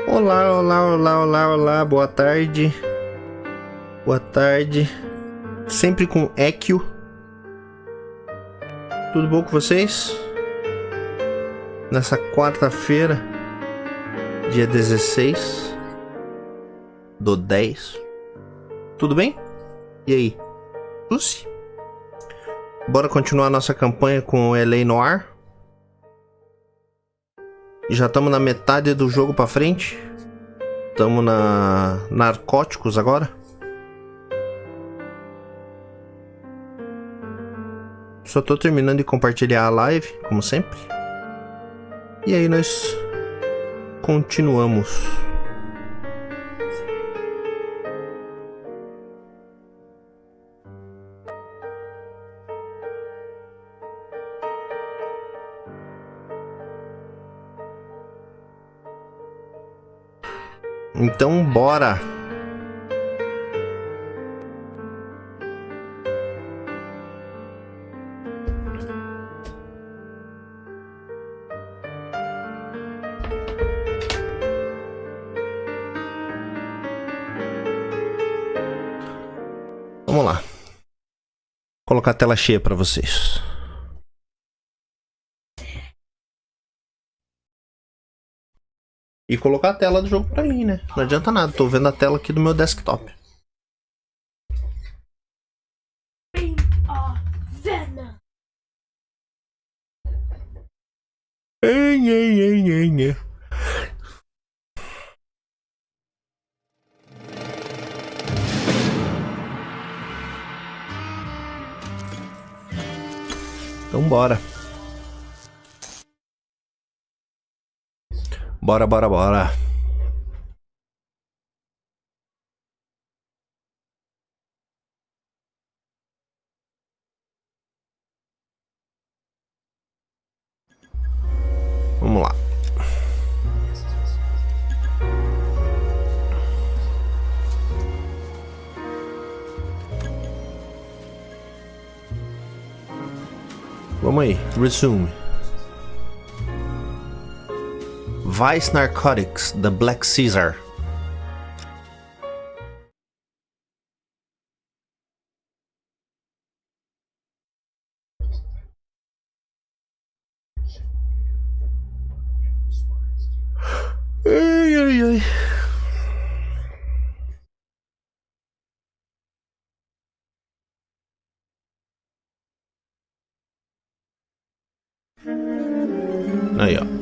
Olá, olá, olá, olá, olá, boa tarde. Boa tarde. Sempre com Equio. Tudo bom com vocês? Nessa quarta-feira, dia 16 do 10. Tudo bem? E aí? Lucy? Bora continuar nossa campanha com o Noire. Já estamos na metade do jogo pra frente. Estamos na narcóticos agora. Só tô terminando de compartilhar a live, como sempre. E aí nós continuamos. Então bora. Vamos lá. Vou colocar a tela cheia para vocês. E colocar a tela do jogo pra mim, né? Não adianta nada, tô vendo a tela aqui do meu desktop. Então bora. Bora, bora, bora. Vamos lá. Vamos aí. Resume. Vice Narcotics, The Black Caesar. Ai, ai, ai. Aí, ó.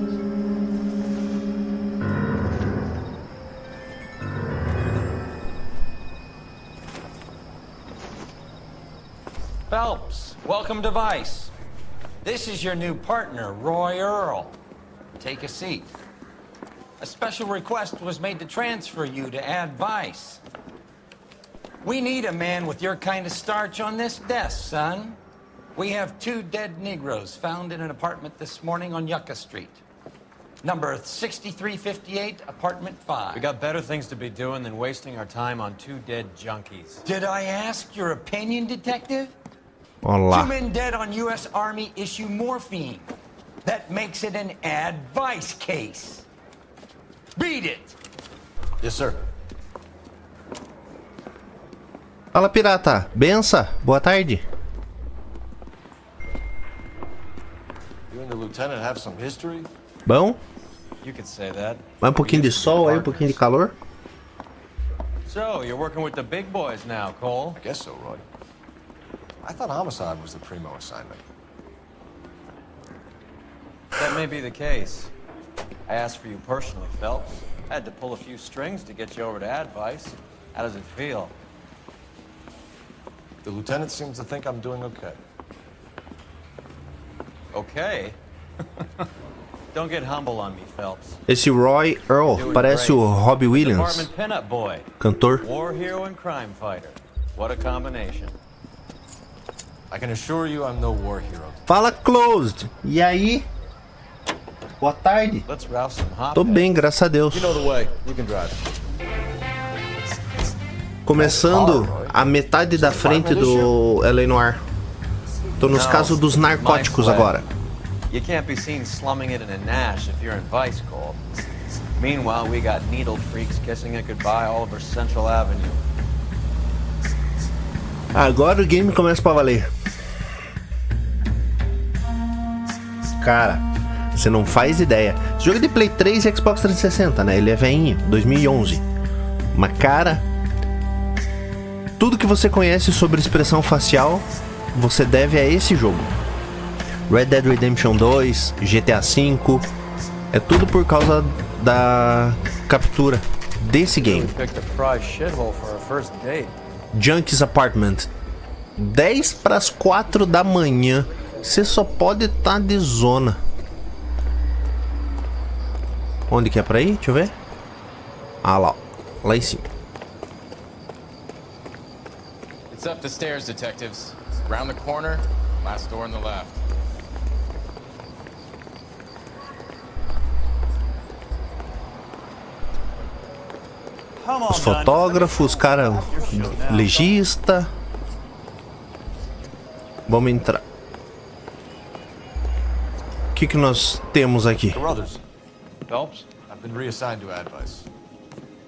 Phelps, welcome to Vice. This is your new partner, Roy Earl. Take a seat. A special request was made to transfer you to Ad Vice. We need a man with your kind of starch on this desk, son. We have 2 dead Negroes found in an apartment this morning on Yucca Street. Number 6358, apartment 5. We got better things to be doing than wasting our time on 2 dead junkies. Did I ask your opinion, detective? Olá. 2 men dead on U.S. Army issue morphine. That makes it an Ad Vice case. Beat it! Yes, sir. Fala, pirata. Bença. Boa tarde. You and the lieutenant have some history? Bom? You could say that. Vai um pouquinho de sol aí, um pouquinho de calor. So, you're working with the big boys now, Cole? I guess so, Roy. I thought homicide was the primo assignment. That may be the case. I asked for you personally, Phelps. I had to pull a few strings to get you over to Ad Vice. How does it feel? The lieutenant seems to think I'm doing okay. Okay. Don't get humble on me, Phelps. Esse Roy Earl parece o Robbie Williams, Department pinup boy. cantor. War hero and crime fighter. What a combination. I can assure you I'm no war hero. Fala, Closed. E aí? Boa tarde. Let's rouse some hot. Tô bem, graças a Deus. You know the way. You can drive. Começando a metade da frente do Noire. Tô nos casos dos narcóticos agora. You can't be seen slumming it in a Nash if you're in Vice, Cole. Meanwhile, we got needle freaks kissing it goodbye all over Central Avenue. Agora o game começa pra valer. Cara, você não faz ideia. Esse jogo é de Play 3 e Xbox 360, né? Ele é velhinho, 2011. Mas, cara, tudo que você conhece sobre expressão facial, você deve a esse jogo. Red Dead Redemption 2, GTA V, é tudo por causa da captura desse game. Junkies Apartment, 10 para as 4 da manhã. Você só pode estar de zona. Onde que é pra ir? Deixa eu ver. Ah, lá. Lá em cima. It's up the stairs, detectives. Round the corner, last door on the left. Os fotógrafos, cara, legista. Vamos entrar. O que nós temos aqui? Brothers, Phelps? I've been reassigned to advice.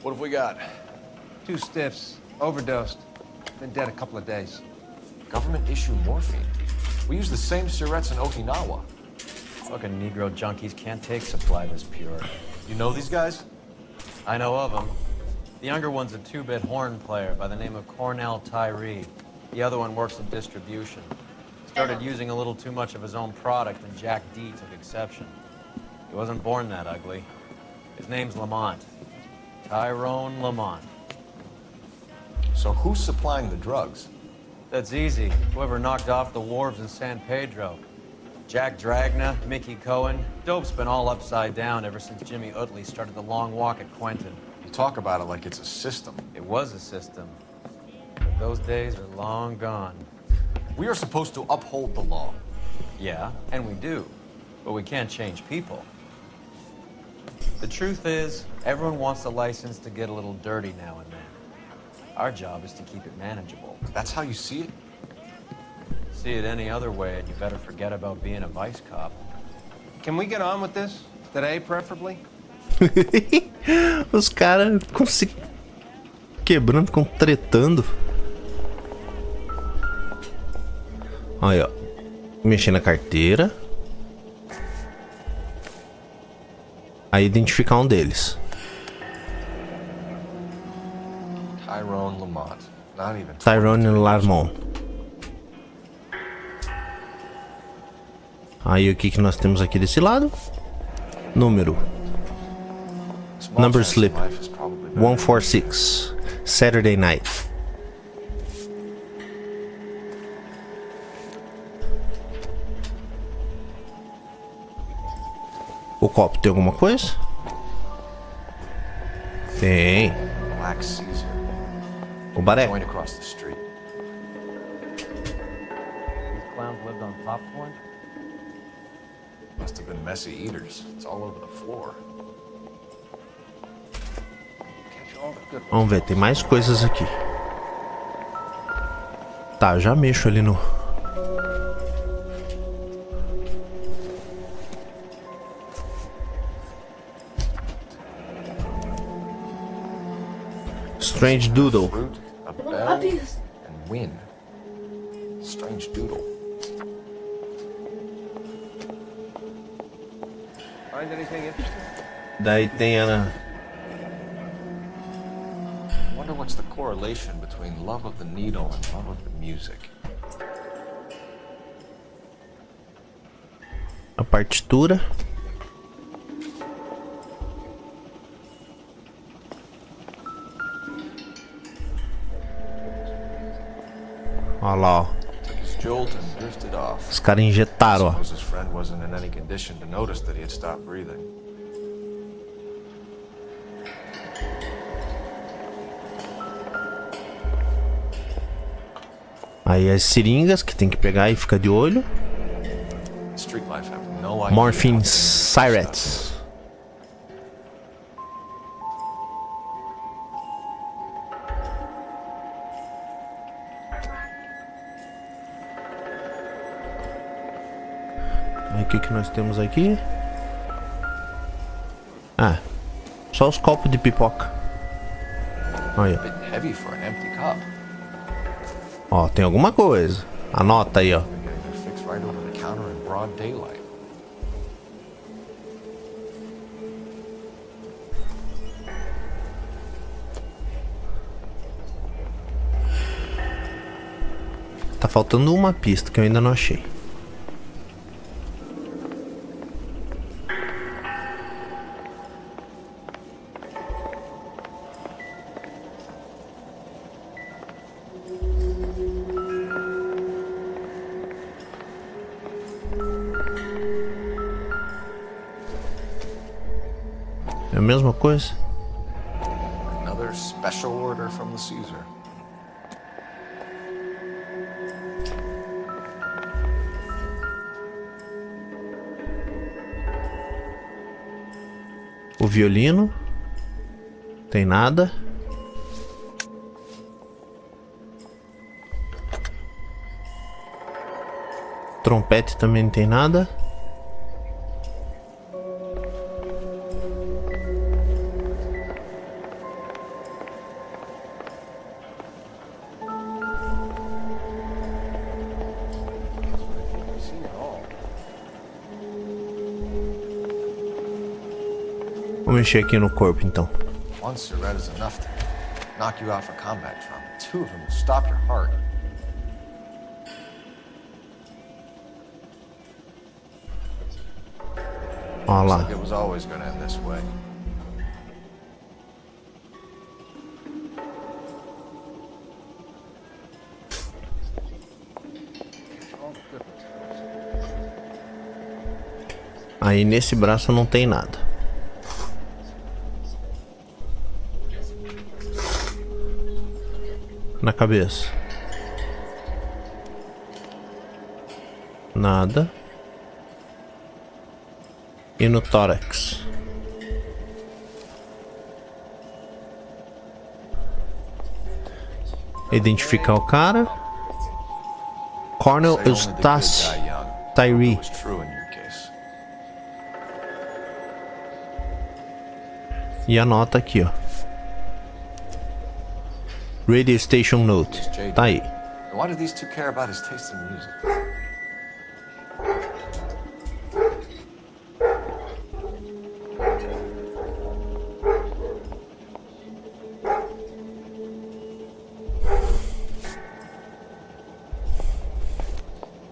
What have we got? 2 stiffs, overdosed. Been dead a couple of days. Government issue morphine. We use the same syrettes in Okinawa. Fucking Negro junkies can't take supply this pure. You know these guys? I know of them. The younger one's a 2-bit horn player by the name of Cornell Tyree. The other one works in distribution. Started using a little too much of his own product, and Jack D took exception. He wasn't born that ugly. His name's Lamont. Tyrone Lamont. So who's supplying the drugs? That's easy. Whoever knocked off the wharves in San Pedro. Jack Dragna, Mickey Cohen. Dope's been all upside down ever since Jimmy Utley started the long walk at Quentin. You talk about it like it's a system. It was a system. But those days are long gone. We are supposed to uphold the law. Yeah, and we do. But we can't change people. The truth is, everyone wants a license to get a little dirty now and then. Our job is to keep it manageable. That's how you see it? See it any other way, and you better forget about being a vice cop. Can we get on with this? Today, preferably? Os caras ficam se quebrando, ficam tretando. Aí, ó. Mexer na carteira. Aí identificar um deles. Tyrone Lamont. Not even Tyrone Lamont. Aí o que nós temos aqui desse lado? Número. Number slip 146. Saturday night. O copo tem alguma coisa? Tem. Black Caesar. O baré. Going across the street. These clowns lived on popcorn? Must have been messy eaters. It's all over the floor. Vamos ver, tem mais coisas aqui. Tá, já mexo ali no... Strange Doodle. Fruit, a bell, and wind. Strange doodle. Find anything interesting? Daí tem a... Wonder what's the correlation between love of the needle and love of the music. a partitura. Olha lá, ó. Os caras injetaram, ó. Aí as seringas que tem que pegar e ficar de olho. Morphine Sirets. Aí o que nós temos aqui? Ah, Só os copos de pipoca. Aí, Bit heavy for an empty cup. ó, tem alguma coisa. Anota aí, ó. We're getting it fixed right over the counter in broad daylight. Tá faltando uma pista que eu ainda não achei. É a mesma coisa? Another special order from the Caesar. O violino. Tem nada. Trompete também não tem nada. Vou mexer aqui no corpo então. One cigarette is enough to knock you out for combat trauma. Two of them will stop your heart. Ó lá. Like it was always going to end this way. Aí nesse braço não tem nada. Na cabeça. Nada. E no tórax. Identificar o cara. Colonel Say only the good Eustace die young. Tyree. It was true in your case. E anota aqui, ó. Radio Station Note. Tá aí. And why do these two care about his taste in music?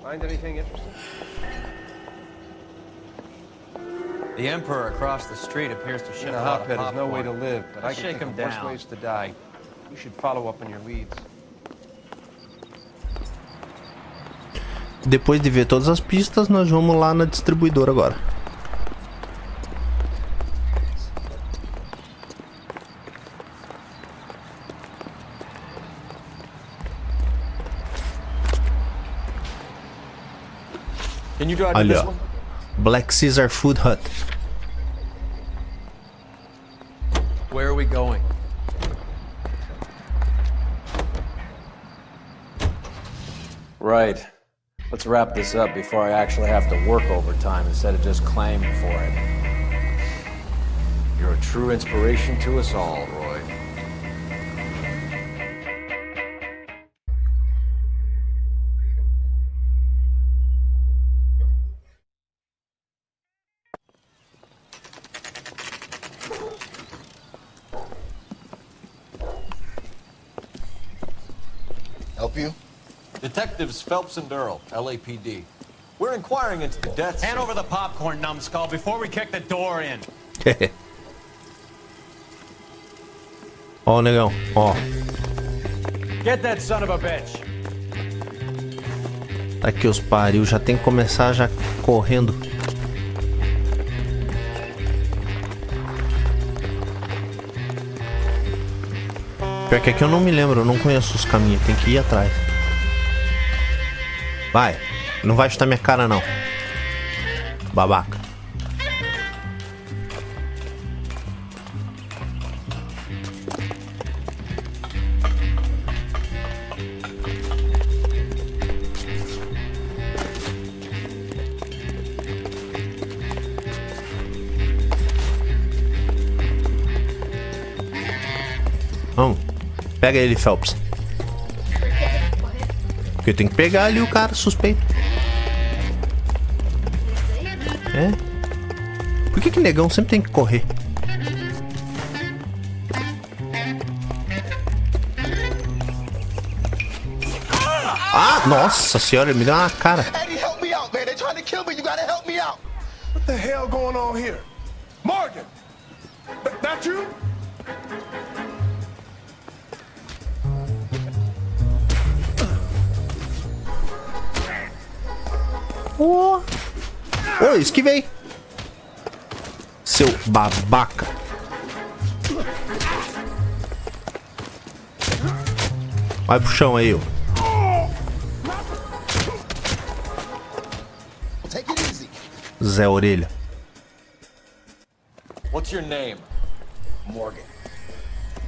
Find anything interesting? The Emperor across the street appears to ship In a a lot of hotbed is no way to popcorn. live, but I Let's can shake think 'em of worse down. ways to die. You should follow up on your leads. Depois de ver todas as pistas, nós vamos lá na distribuidora agora. Can you drive to Ali, this ó. one? Black Caesar Food Hut. Where are we going? Right. Let's wrap this up before I actually have to work overtime instead of just claiming for it. You're a true inspiration to us all, Roy. Help you? Detectives Phelps and Durrell, LAPD. We're inquiring into the deaths. Hand over the popcorn, numbskull, before we kick the door in. Ó, negão, ó. Get that son of a bitch. Tá aqui os pariu, já tem que começar já correndo. Pior que aqui eu não me lembro, eu não conheço os caminhos, tem que ir atrás. Vai, não vai chutar minha cara não. Babaca. Vamos. Pega ele, Phelps. Porque eu tenho que pegar ali o cara suspeito. É? Por que negão sempre tem que correr? Ah, nossa senhora, ele me deu uma cara. Eddie, help me out, man. They're trying to kill me. You gotta help me out. What the hell going on here? Morgan! That you? Oh. Oi, esquivei. Seu babaca. Vai pro chão aí, ó. Take it easy. Zé Orelha. What's your name? Morgan.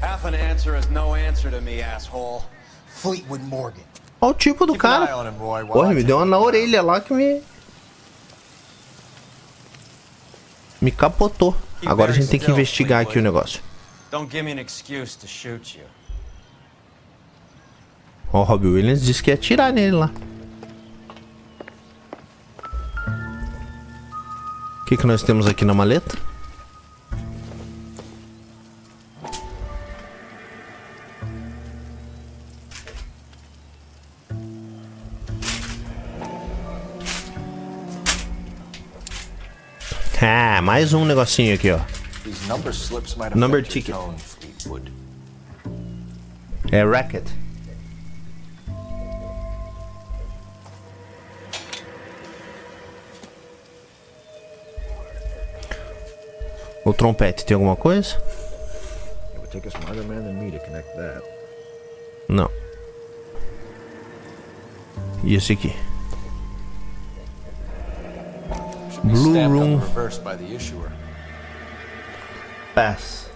Half an answer is no answer to me, asshole. Fleetwood Morgan. Olha o tipo do Keep an eye cara. on him, Roy, while Porra, I me take deu uma him na down. orelha lá que me capotou. Agora a gente tem que investigar aqui o negócio. Don't give me an excuse to shoot you. Ó, o Robbie Williams disse que ia atirar nele lá. O que nós temos aqui na maleta? Ah, mais um negocinho aqui, ó. These number slips might affect Number your ticket. tone, Fleetwood. É racket. O trompete tem alguma coisa? It would take a smarter man than me to connect that. Não. E esse aqui? Should be Blue stamped room. on the reverse by the issuer. Pass.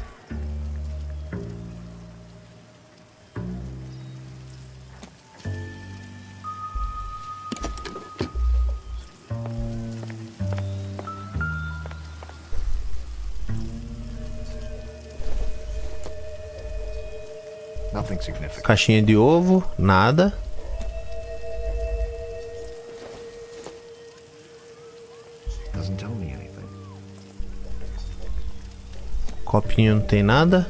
Nothing significant. Caixinha de ovo, nada. Doesn't tell me anything. Copinho não tem nada.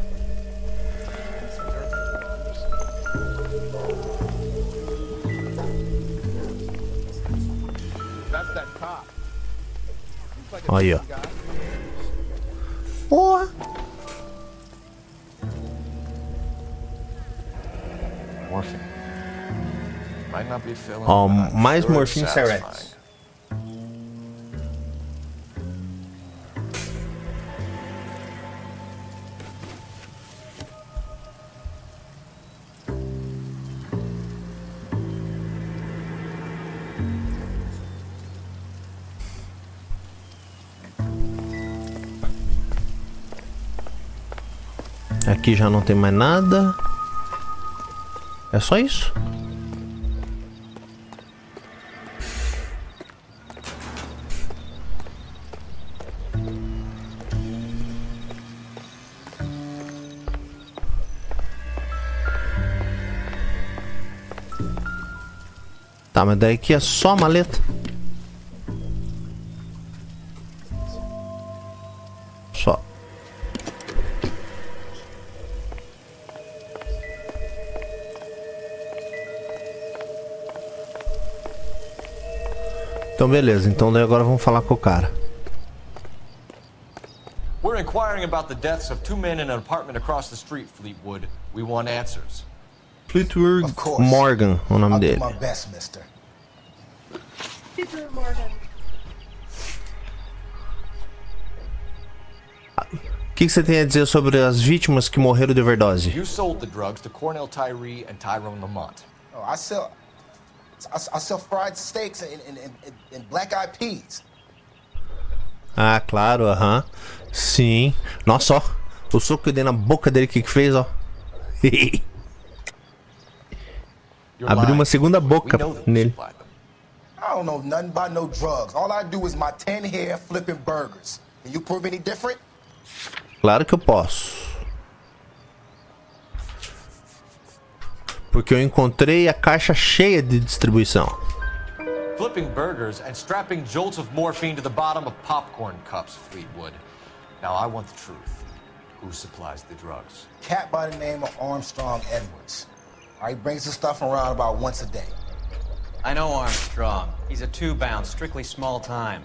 That's that cop. Looks like a Aí, ó. decent guy. Porra. Morphine. Might not be filling, Ó, but I'm mais sure morphine it's Cerex. satisfying. Aqui já não tem mais nada. É só isso. Tá, mas daí aqui é só maleta. Só. Então beleza, então daí agora vamos falar com o cara. We're inquiring about the deaths of two men in an apartment across the street, Fleetwood. We want answers. Fleetwood Of course. Morgan, o nome I'll do dele. my best, mister. O que você tem a dizer sobre as vítimas que morreram de overdose? You sold the drugs to Cornell Tyree and Tyrone Lamont. Oh, I sell fried steaks and black-eyed peas. Ah, claro, aham. Sim. Nossa, ó. O soco que eu dei na boca dele, o que fez, ó. You're Abriu lying. uma segunda boca We know that you nele. supplied them. I don't know nothing about no drugs. All I do is my 10 hair flipping burgers. Can you prove any different? Claro que eu posso. Porque eu encontrei a caixa cheia de distribuição. Flipping burgers and strapping jolts of morphine to the bottom of popcorn cups, Fleetwood. Now I want the truth. Who supplies the drugs? Cat by the name of Armstrong Edwards. All right, brings the stuff around about once a day. I know Armstrong. He's a two-bound, strictly small time.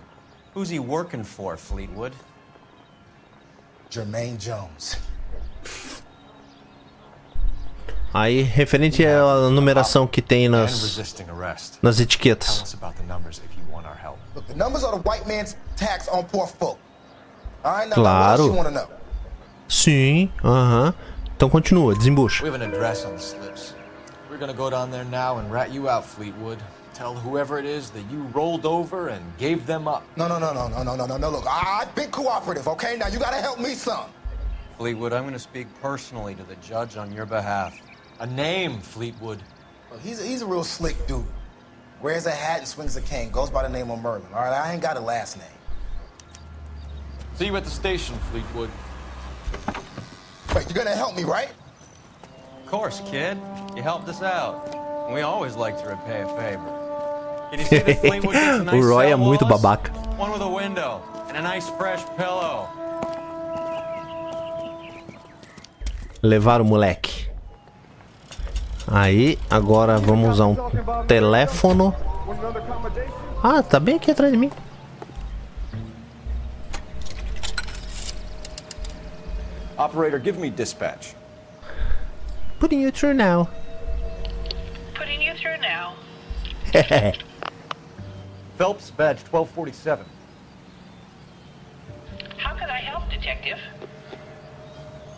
Who's he working for, Fleetwood? Jermaine Jones. Aí, referente à numeração que tem And nas resisting arrest. nas Tell etiquetas. us about the numbers if you want our help. Look, the numbers are the white man's tax on poor folk. All right, now what Claro. else you want to know? Sim, aham. Então continua, desembucha. We have an address on the slips. We're gonna go down there now and rat you out, Fleetwood. Tell whoever it is that you rolled over and gave them up. No. Look, I've been cooperative, okay? Now you got to help me some. Fleetwood, I'm going to speak personally to the judge on your behalf. A name, Fleetwood. Look, he's a real slick dude. Wears a hat and swings a cane. Goes by the name of Merlin. All right, I ain't got a last name. See you at the station, Fleetwood. Wait, you're gonna help me, right? Of course, kid. You helped us out. We always like to repay a favor. Can you see that Fleetwood gets a nice O Roy é cell, muito Wallace? babaca. One with a window and a nice fresh pillow. Levar o moleque. Aí, agora vamos usar um teléfono. Ah, tá bem aqui atrás de mim. Operator, give me dispatch. Putting you through now. Putting you through now. Phelps, badge 1247. How can I help, Detective?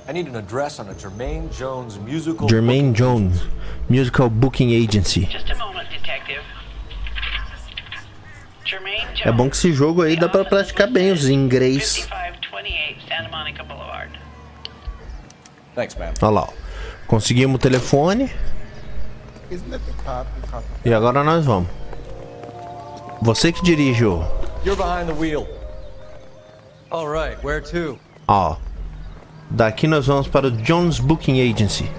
I need an address on a Jermaine Jones musical. Jermaine Jones, Musical Booking Agency. Just a moment, Detective. Jermaine Jones. É bom que esse jogo aí dá pra praticar bem os inglês. 5528 Santa Monica Boulevard. Thanks, man. Olha lá, ó. Conseguimos o telefone. Isn't it the cop who caught E agora nós vamos. Você que dirige o... You're behind the wheel. All right, where to? Ó. Daqui nós vamos para o Jones Booking Agency.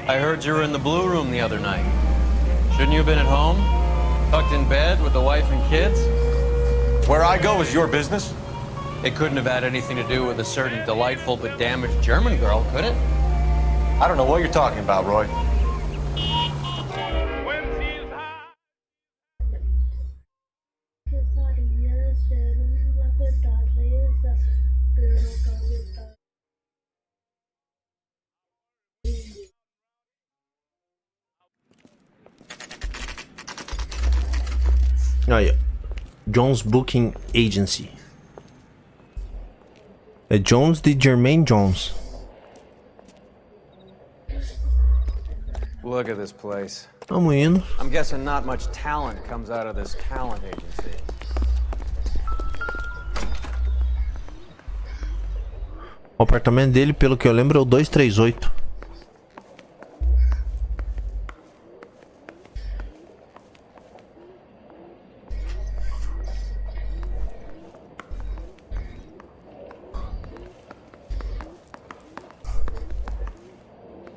I heard you were in the Blue Room the other night. Shouldn't you have been at home? Tucked in bed with the wife and kids? Where I go is your business? It couldn't have had anything to do with a certain delightful but damaged German girl, could it? I don't know what you're talking about, Roy. Aí, ó. Jones Booking Agency. É Jones de Jermaine Jones. Look at this place. Vamos indo. I'm guessing not much talent comes out of this talent agency. O apartamento dele, pelo que eu lembro, é o 238.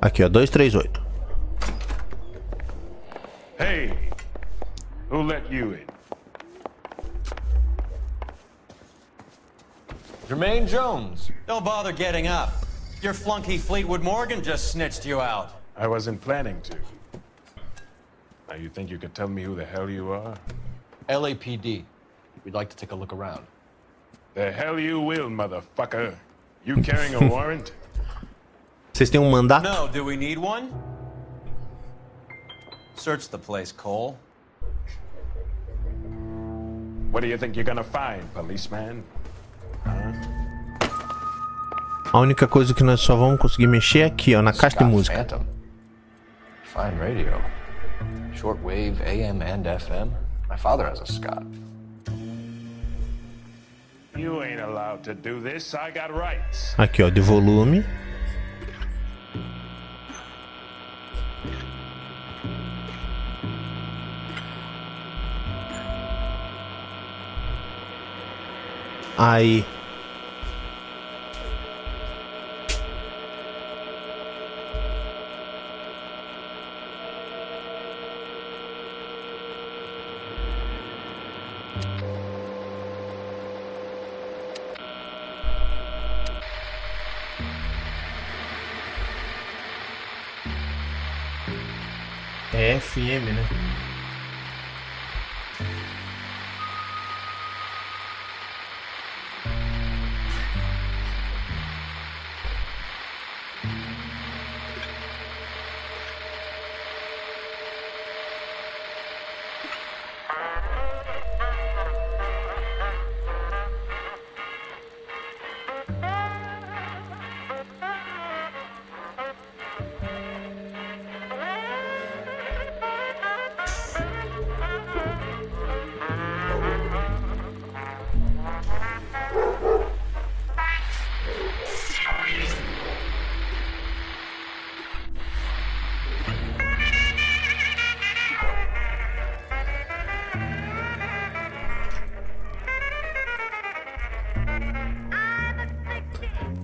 Aqui, ó, 238. Hey, who let you in? Jermaine Jones. Don't bother getting up. Your flunky Fleetwood Morgan just snitched you out. I wasn't planning to. Now you think you can tell me who the hell you are? LAPD. We'd like to take a look around. The hell you will, motherfucker. You carrying a warrant? Vocês têm um mandato? No, do we need one? Search the place, Cole. What do you think you're gonna find, policeman? A única coisa que nós só vamos conseguir mexer é aqui, ó, na caixa de Scott música. Phantom. Fine radio. Shortwave, AM and FM. My father has a Scott. You ain't allowed to do this. I got rights. Aqui, ó, de volume. Aí, É FM, né?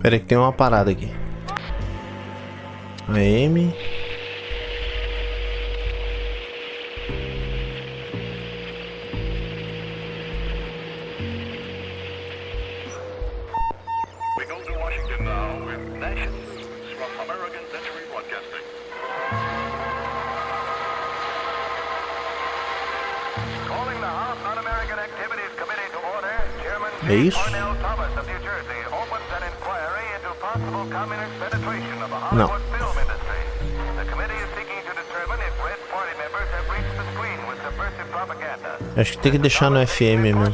Pera aí que tem uma parada aqui. AM. We go to Washington now with national news from American Century Broadcasting. Calling the House Un-American Activities Committee to order, Chairman É isso? Cornell Thomas of New Jersey opens an inquiry into possible communist penetration of the Não. Hollywood film industry. The committee is seeking to determine if Red Party members have reached the screen with subversive propaganda. Acho que tem que deixar no FM mesmo.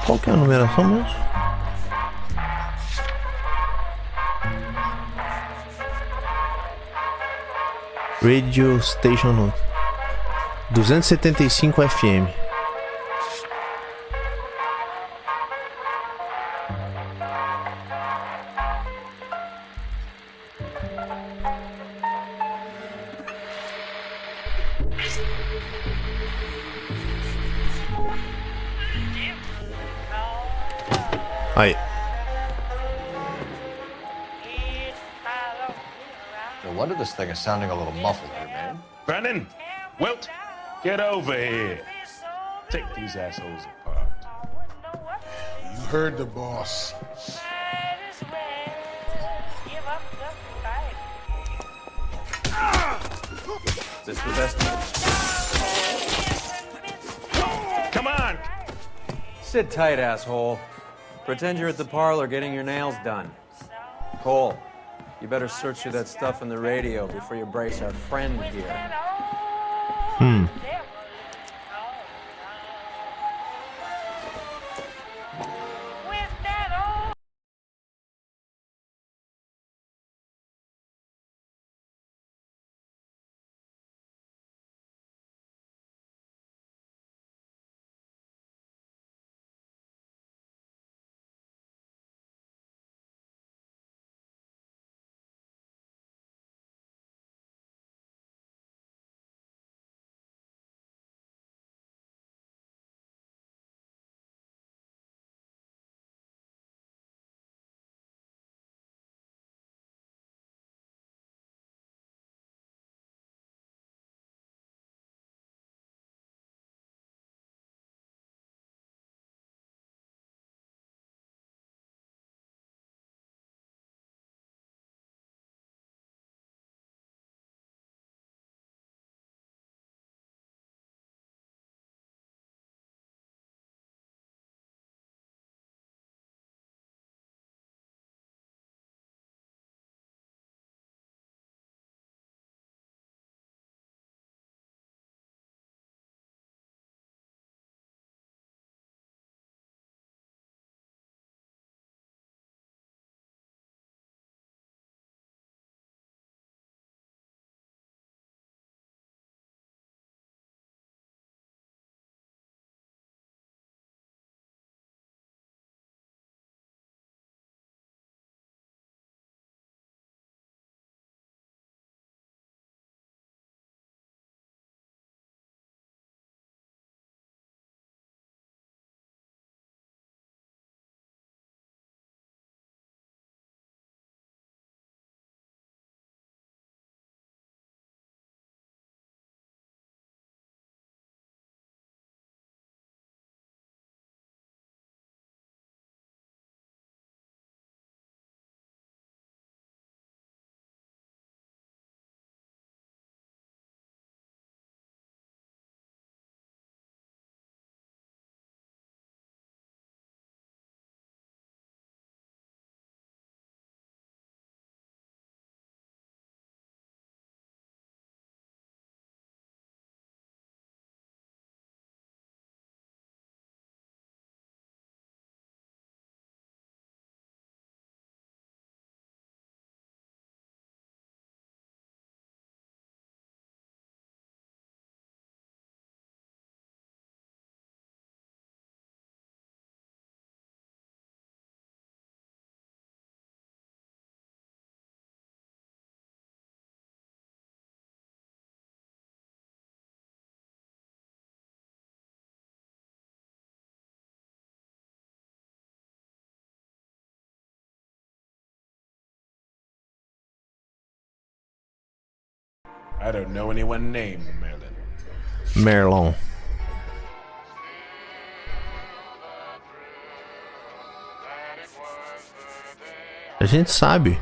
Qual que é a numeração mesmo? Radio Station Note 275 FM. Aí. No wonder this thing is sounding a little muffled here, man. Brennan! Wilt! Get over here! Take these assholes apart. You heard the boss. Is this the best? Come on! Sit tight, asshole. Pretend you're at the parlor getting your nails done. Cole, you better search through that stuff in the radio before you brace our friend here. I don't know anyone named Merlin. Merlon. A gente sabe.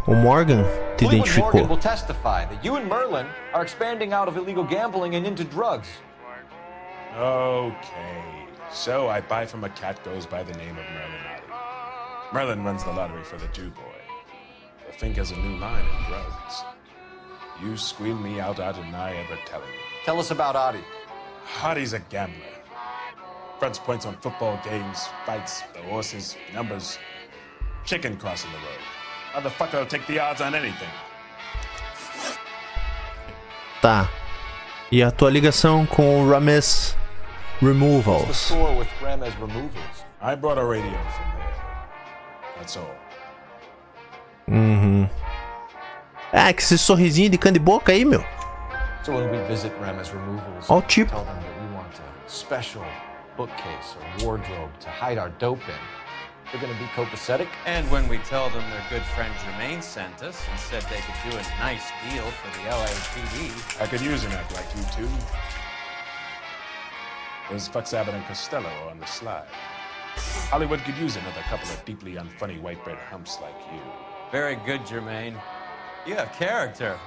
O Morgan te Fleetwood identificou. Morgan will testify that you and Merlin are expanding out of illegal gambling and into drugs. Okay. So I buy from a cat goes by the name of Merlin Ali. Merlin runs the lottery for the Jew boy. The Fink has a new line in drugs. You squeal me out, I deny ever telling you. Tell us about Adi. Hardy's a gambler. Fronts points on football games, fights, the horses, numbers. Chicken crossing the road. Motherfucker will take the odds on anything. Tá. E a tua ligação com o Rames What's the Removals? score with Ramez Removals? I brought a radio from there. That's all. Ah, que esse sorrisinho de cana de boca aí, meu. So when we visit Ramez Removals, Ó o tipo. tell them that we want a special bookcase or wardrobe to hide our dope in. They're gonna be copacetic. And when we tell them their good friend Jermaine sent us and said they could do a nice deal for the LAPD, I could use an act like you two. There's Fox Abbott and Costello on the slide. Hollywood could use another couple of deeply unfunny white bread humps like you. very good, Jermaine. You have character.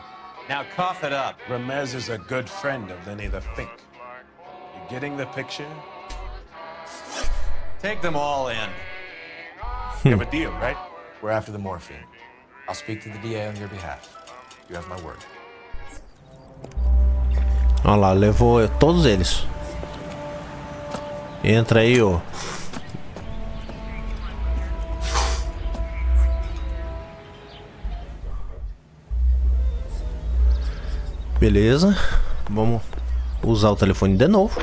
Now cough it up. Ramez is a good friend of Lenny the Fink. You getting the picture? Take them all in. You have a deal, right? We're after the morphine. I'll speak to the DA on your behalf. You have my word. Olha lá, levou todos eles. Entra aí, ó. Beleza. Vamos usar o telefone de novo.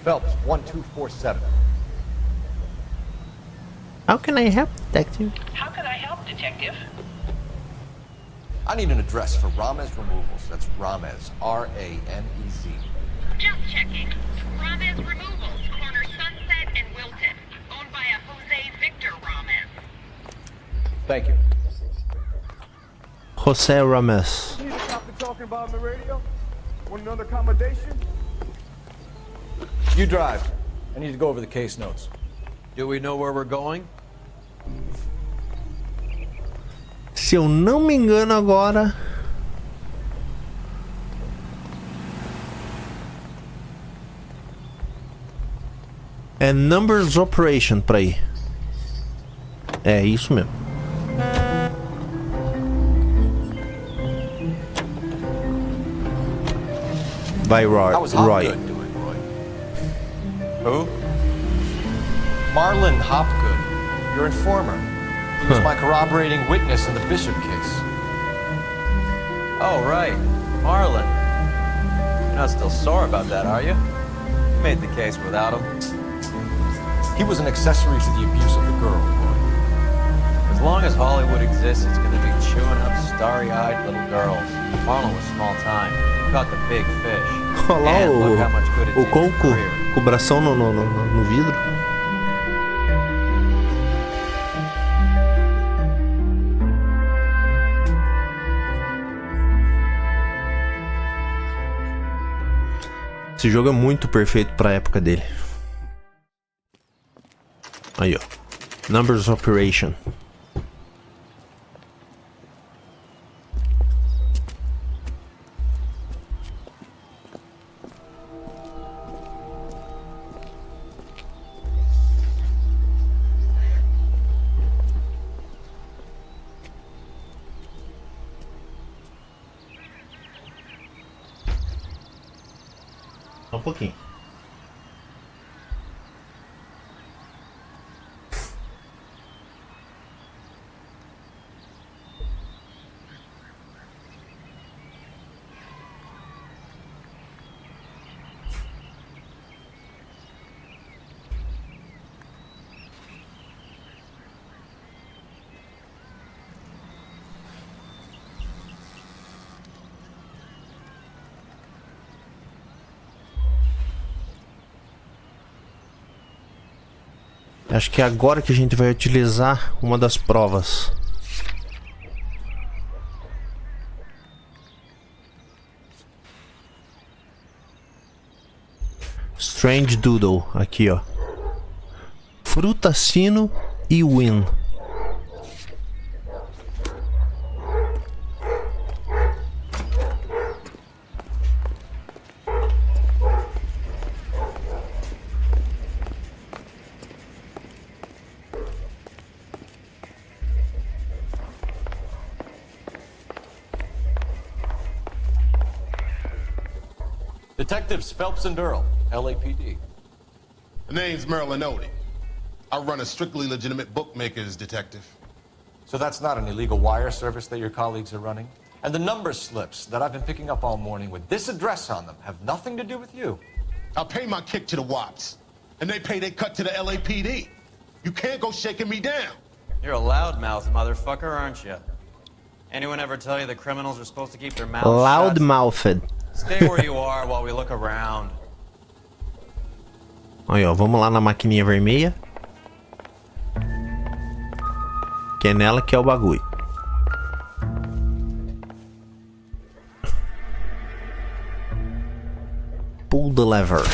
Phelps, 1247. How can I help, detective? How can I help, Detective? I need an address for Ramez Removals. That's Ramez, R-A-M-E-Z. Just checking. Ramez Removals, corner Sunset and Wilton. Owned by a Jose Victor Ramez. Thank you. José Rames. You the cop been talking about on the radio? Want another accommodation? You drive. I need to go over the case notes. Do we know where we're going? Se eu não me engano agora... É Numbers Operation pra ir. É isso mesmo. Vai, Roy. How was Hopgood doing, Roy? Who? Marlon Hopgood, your informer. He was my corroborating witness in the Bishop case. Oh, right. Marlon. You're not still sore about that, are you? You made the case without him. He was an accessory to the abuse of the girl, Roy. As long as Hollywood exists, it's going to be chewing up starry-eyed little girls. Marlon was small time. He caught the big fish. Olha lá And look how much good it o did in your coco career. com o bração no vidro. Esse jogo é muito perfeito pra época dele. Aí, ó. Numbers Operation. Só um pouquinho. Acho que é agora que a gente vai utilizar uma das provas. Strange Doodle, aqui ó. Fruta, sino e win. Detectives Phelps and Earl, LAPD. The name's Merlin Odie. I run a strictly legitimate bookmaker's detective. So that's not an illegal wire service that your colleagues are running? And the number slips that I've been picking up all morning with this address on them have nothing to do with you? I pay my kick to the Wops, and they pay their cut to the LAPD. You can't go shaking me down. You're a loudmouth motherfucker, aren't you? Anyone ever tell you that criminals are supposed to keep their mouths Loudmouthed. Stay where you are while we look around. Aí, ó, vamos lá na maquininha vermelha. Que é nela que é o bagulho. Pull the lever.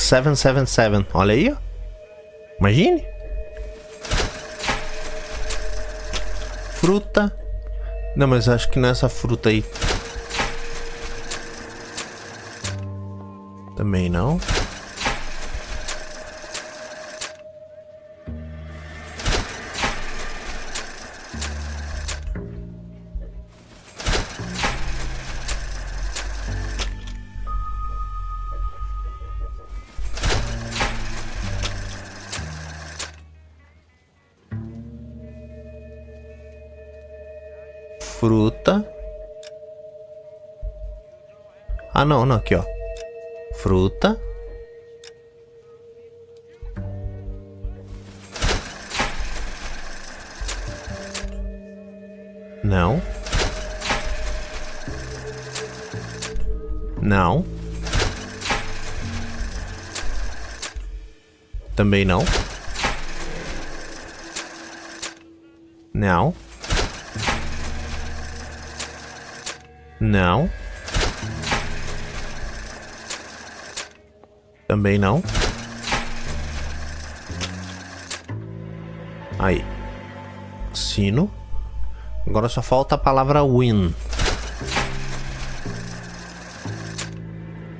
Seven, seven, seven. Olha aí, ó. Imagine. Fruta. Não, mas acho que nessa fruta aí. Também não. Fruta. Ah, não, não, aqui, ó. Fruta. Não. Não. Também não. Não. Não. Também não. Aí. Sino. Agora só falta a palavra win.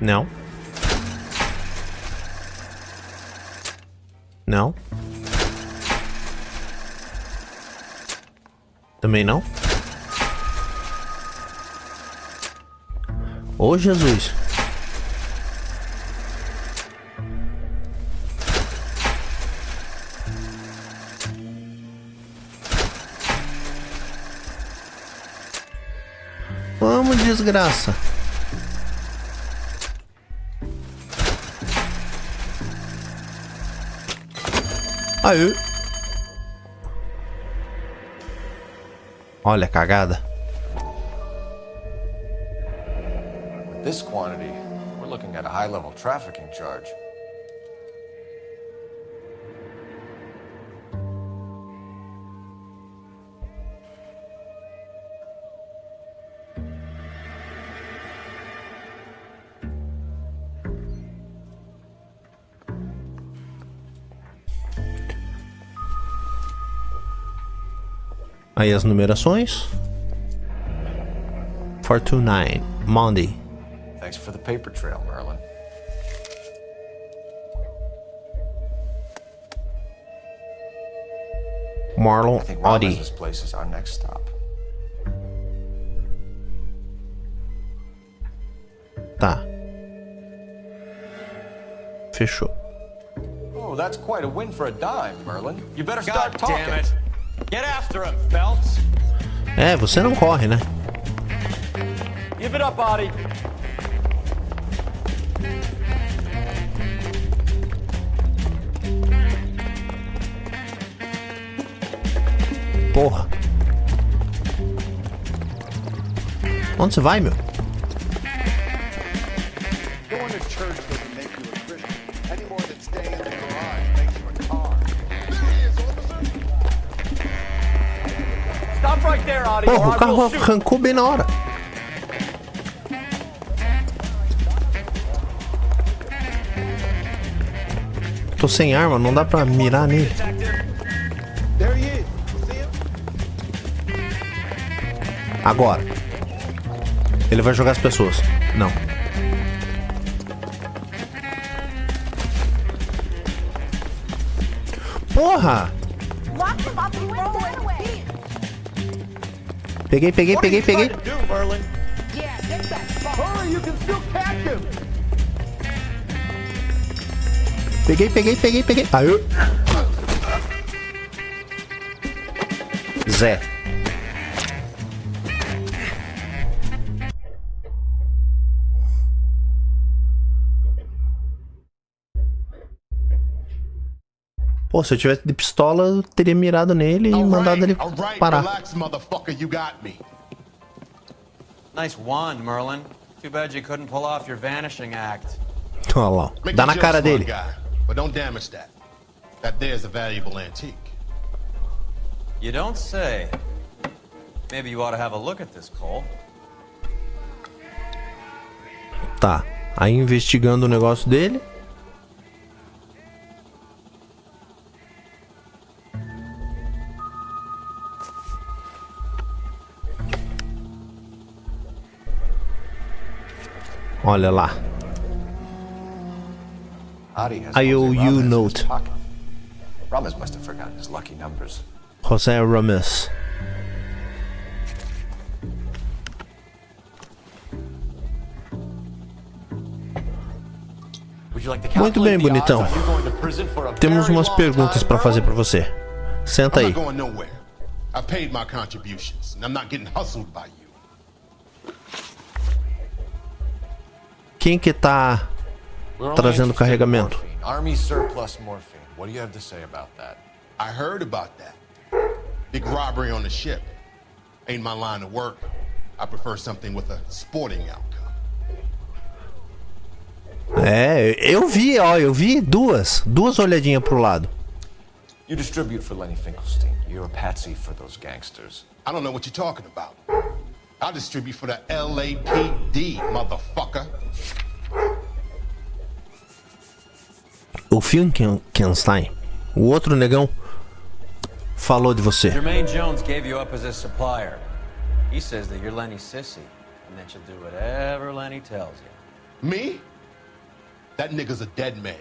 Não. Não. Também não. Ô, Jesus. Vamos, desgraça. Aí. Olha a cagada. This quantity, we're looking at a high-level trafficking charge. Aí as numerações. 429, Monday. Thanks for the paper trail, Merlin. Marlon I think Audi. Robin's place is our next stop. Tá. Fechou. Oh, that's quite a win for a dime, Merlin. You better God start talking. damn it. Get after him, Phelps. É, você não corre, né? Give it up, Audie. Porra. Onde você vai, meu? Going to church doesn't make you a Christian any more than staying in the garage makes you a car. There he is, officer. Stop right there, Audie, Porra, or o I carro will shoot. arrancou bem na hora. Tô sem arma, não dá pra mirar nele. There he is. See him? Agora. Ele vai jogar as pessoas. Não. Porra! Peguei. Hurry, you can still catch him. Peguei. Aí. Zé. Pô, se eu tivesse de pistola, eu teria mirado nele e mandado ele parar. Relax, motherfucker, you got me. Nice one, Merlin. Too bad you couldn't pull off your vanishing act. Olha lá. Dá na cara dele. But don't damage that. That there's a valuable antique. You don't say. Maybe you ought to have a look at this, Cole. Tá. Aí investigando o negócio dele. Olha lá. I owe you note. Ramos must have forgotten his lucky numbers. José Ramos. Muito bem, bonitão. Temos umas perguntas para fazer para você. Senta aí. I paid my contributions, and I'm not getting hustled by you. Quem que tá trazendo carregamento? Army surplus morphine. What do you have to say about that? I heard about that. Big robbery on the ship. Ain't my line of work. I prefer something with a sporting outcome. É, eu vi duas olhadinhas pro lado. You distribute for Lenny Finkelstein. You're a patsy for those gangsters. I don't know what you're talking about. I'll distribute for the LAPD, motherfucker. O Finkelstein, o outro negão, falou de você. Jermaine Jones gave you up as a supplier. He says that you're Lenny's sissy, and that you'll do whatever Lenny tells you. Me? That nigga's a dead man.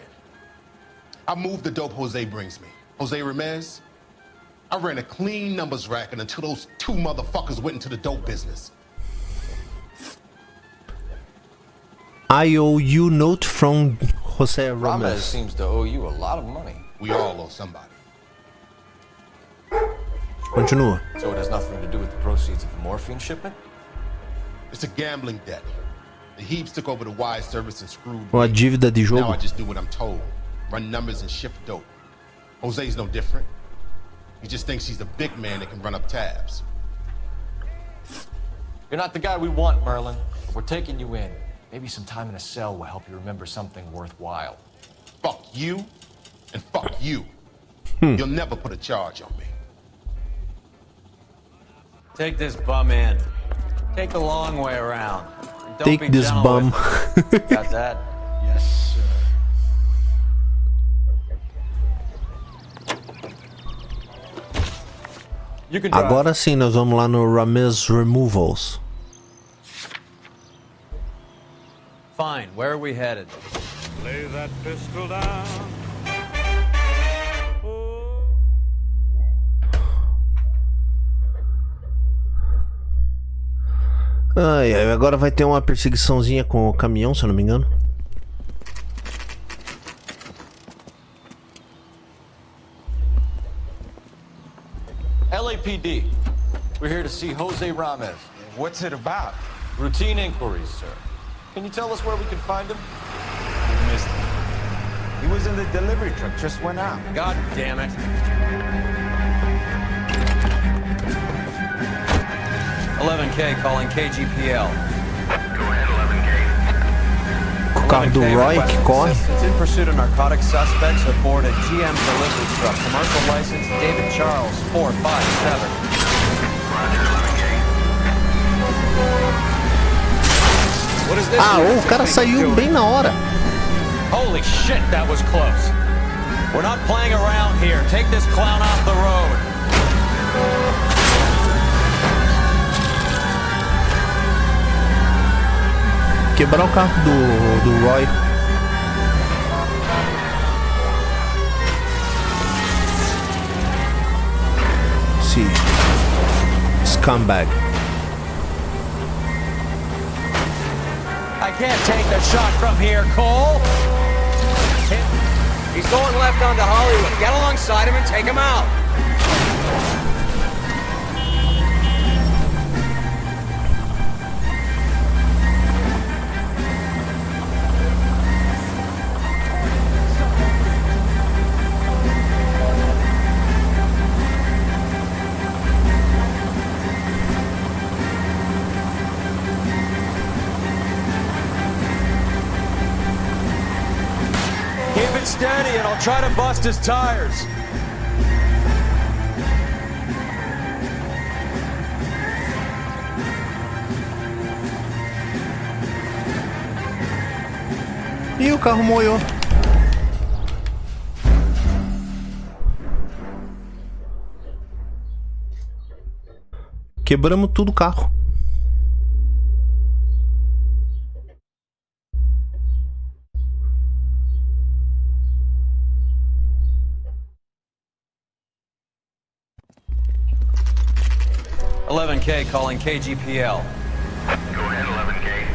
I moved the dope Jose brings me. Jose Ramirez? I ran a clean numbers racket until those two motherfuckers went into the dope business. I owe you note from Jose Ramirez Ramirez. seems to owe you a lot of money. We all owe somebody. Continua. So it has nothing to do with the proceeds of the morphine shipment? It's a gambling debt. The Heaps took over the wire service and screwed me. Uma dívida de Now jogo. I just do what I'm told. Run numbers and ship dope. Jose's no different. He just thinks he's the big man that can run up tabs. You're not the guy we want, Merlin. We're taking you in. Maybe some time in a cell will help you remember something worthwhile. Fuck you and fuck you. You'll never put a charge on me. Take this bum in. Take the long way around. Don't Take be this gentle bum. with him. Got that? Yes, sir. You can drive. Agora sim, nós vamos lá no Ramirez Removals. Fine. Where are we headed? Lay that pistol down. Ai, agora vai ter uma perseguiçãozinha com o caminhão, se eu não me engano. LAPD. We're here to see Jose Ramirez. What's it about? Routine inquiries, sir. Can you tell us where we can find him? You missed him. He was in the delivery truck, just went out. God damn it. 11K calling KGPL. Com o carro do Roy que corre. It's in pursuit of narcotic suspects aboard a GM delivery truck. Commercial license David Charles 457. What is this? Ah, o cara saiu bem na hora. Holy shit, that was close. We're not playing around here. Take this clown off the road. Quebrar o carro do Roy. Sim. Scumbag. I can't take the shot from here, Cole. He's going left onto Hollywood. Get alongside him and take him out. Keep it steady and I'll try to bust his tires. E o carro molhou. Quebramos tudo o carro. $11K calling KGPL. Go ahead, 11K.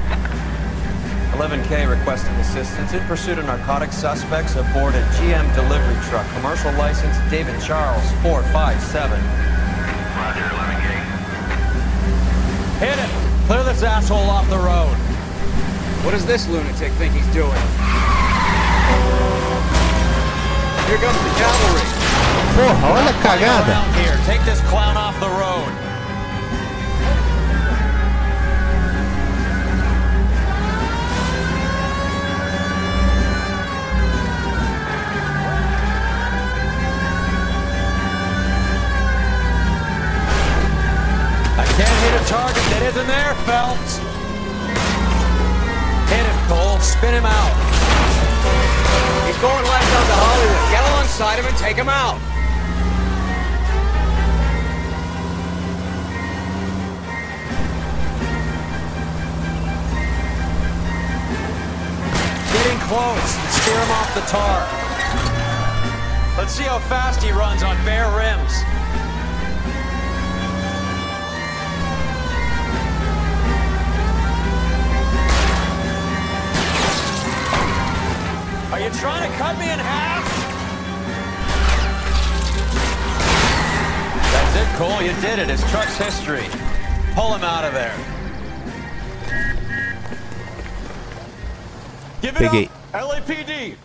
11K requesting assistance in pursuit of narcotic suspects aboard a GM delivery truck. Commercial license David Charles 457. Roger, 11K. Hit it! Clear this asshole off the road. What does this lunatic think he's doing? Here comes the cavalry. Porra, olha a cagada. Around here. Take this clown off the road. Can't hit a target that isn't there, Phelps. Hit him, Cole. Spin him out. He's going left onto Hollywood. Get alongside him and take him out. Getting close. Steer him off the tar. Let's see how fast he runs on bare rims. Are you trying to cut me in half? That's it, Cole. You did it. His truck's history. Pull him out of there. Give it Peguei. up, LAPD.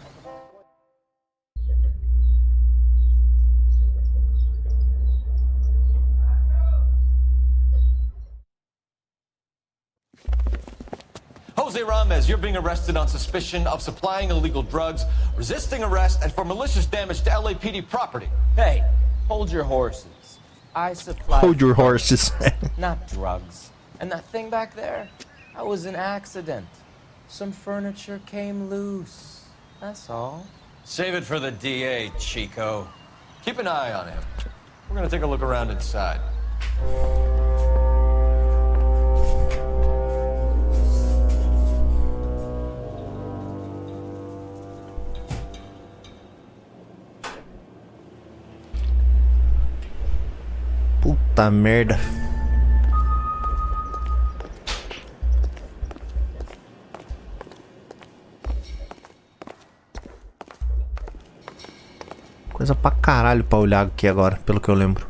Jose Ramos, you're being arrested on suspicion of supplying illegal drugs, resisting arrest, and for malicious damage to LAPD property. Hey, hold your horses. I supply Hold your horses. not drugs. And that thing back there, that was an accident. Some furniture came loose. That's all. Save it for the DA, Chico. Keep an eye on him. We're gonna take a look around inside. Puta merda. Coisa pra caralho pra olhar aqui agora, pelo que eu lembro.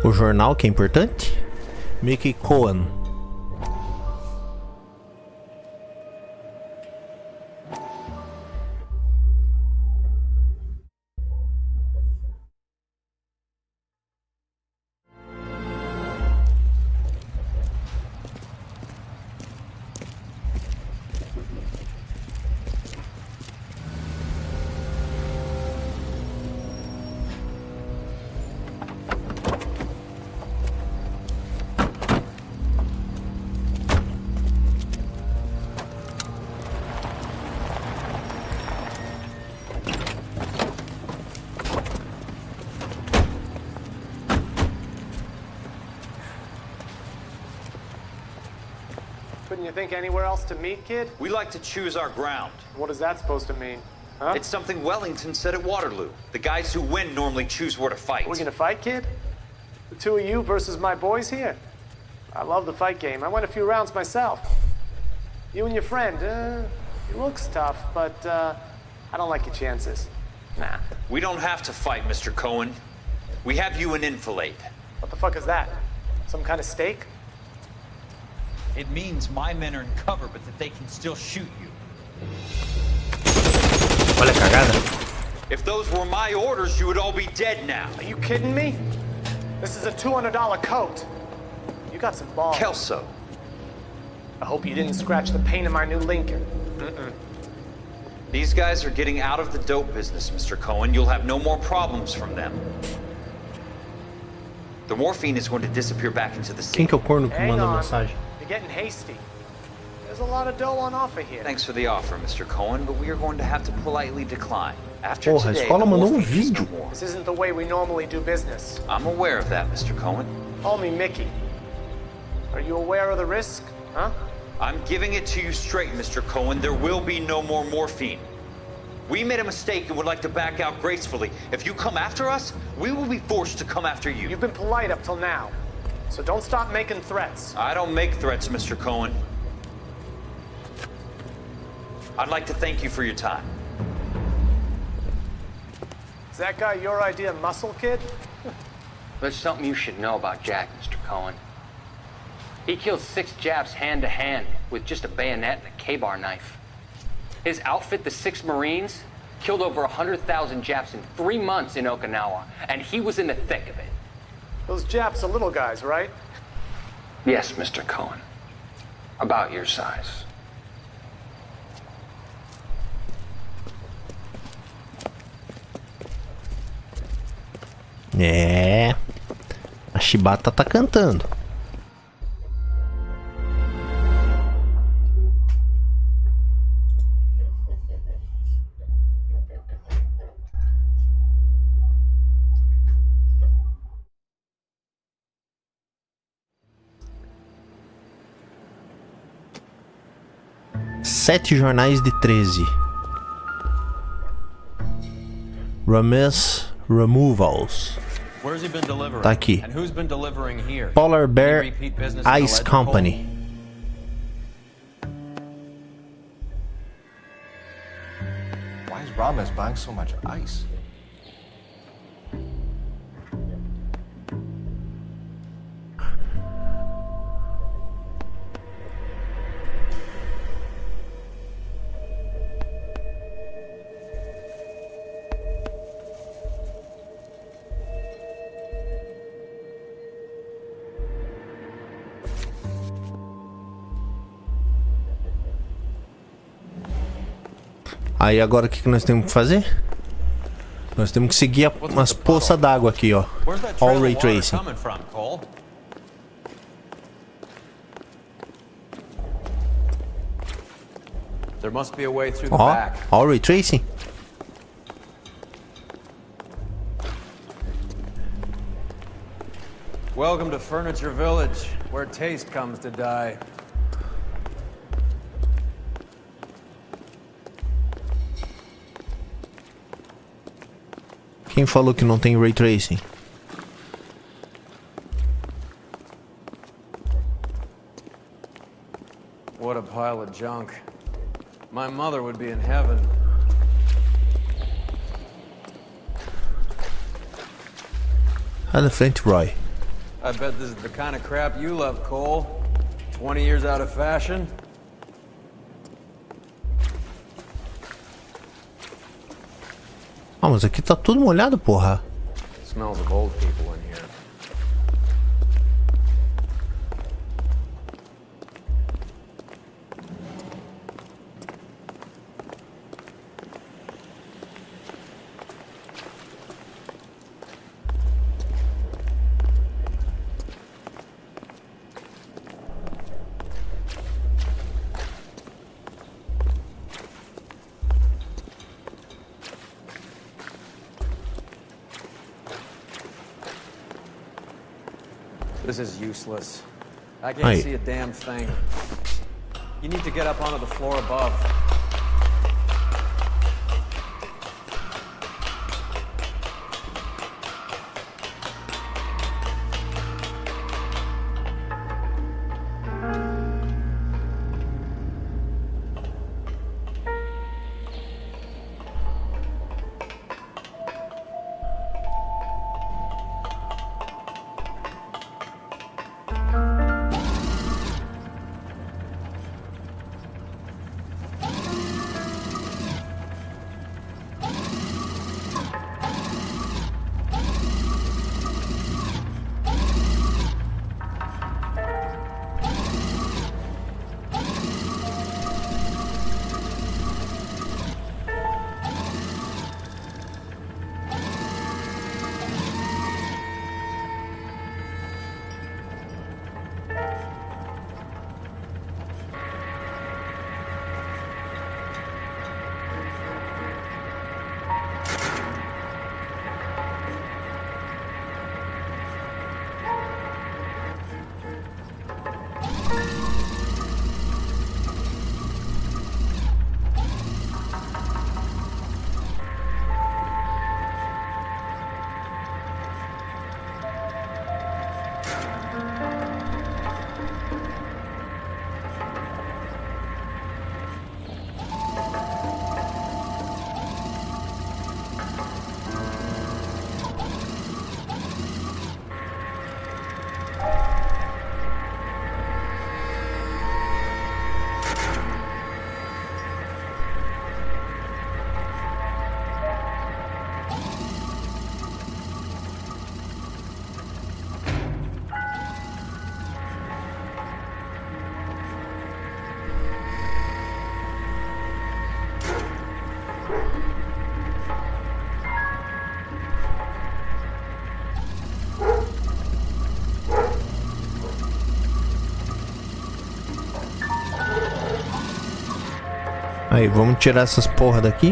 O jornal que é importante. Mickey Cohen. Couldn't you think anywhere else to meet, kid? We like to choose our ground. What is that supposed to mean? Huh? It's something Wellington said at Waterloo. The guys who win normally choose where to fight. We're gonna fight, kid? The two of you versus my boys here? I love the fight game. I went a few rounds myself. You and your friend, he looks tough, but I don't like your chances. Nah. We don't have to fight, Mr. Cohen. We have you in enfilade. What the fuck is that? Some kind of stake? It means my men are in cover, but that they can still shoot you. Olha a cagada. If those were my orders, you would all be dead now. Are you kidding me? This is a $200 coat. You got some balls. Kelso. I hope you didn't scratch the paint of my new Lincoln. These guys are getting out of the dope business, Mr. Cohen. You'll have no more problems from them. The morphine is going to disappear back into the sea. Quem que é o corno que manda on. mensagem? You're getting hasty. There's a lot of dough on offer here. Thanks for the offer, Mr. Cohen, but we are going to have to politely decline. After Porra, a today, escola the mandou morphine is vídeo. no more. This isn't the way we normally do business. I'm aware of that, Mr. Cohen. Call me Mickey. Are you aware of the risk, huh? I'm giving it to you straight, Mr. Cohen. There will be no more morphine. We made a mistake and would like to back out gracefully. If you come after us, we will be forced to come after you. You've been polite up till now, so don't stop making threats. I don't make threats, Mr. Cohen. I'd like to thank you for your time. Is that guy your idea of muscle, kid? There's something you should know about Jack, Mr. Cohen. He killed 6 Japs hand to hand with just a bayonet and a K-bar knife. His outfit, the 6 Marines, killed over 100,000 Japs in 3 months in Okinawa, and he was in the thick of it. Those Japs are little guys, right? Yes, Mr. Cohen. About your size. É. A chibata tá cantando. Sete jornais de 13. Rames Removals. Where's he been delivering? Tá aqui. And who's been delivering here? Polar Bear Any repeat business in the Ice Ledger Company. Why is Ramos buying so much ice? Aí agora o que nós temos que fazer? Nós temos que seguir umas poças d'água aqui, ó. All Ray Tracing. There must be a way through the Ó, back. All Ray Tracing. Welcome to Furniture Village, where taste comes to die. Quem falou que não tem Ray Tracing? What a pile of junk. My mother would be in heaven. Elephant Roy. I bet this is the kind of crap you love, Cole. 20 years out of fashion. Ah, mas aqui tá tudo molhado, porra. Smells of old people in here. This is useless. I can't see a damn thing. You need to get up onto the floor above. Aí, vamos tirar essas porra daqui.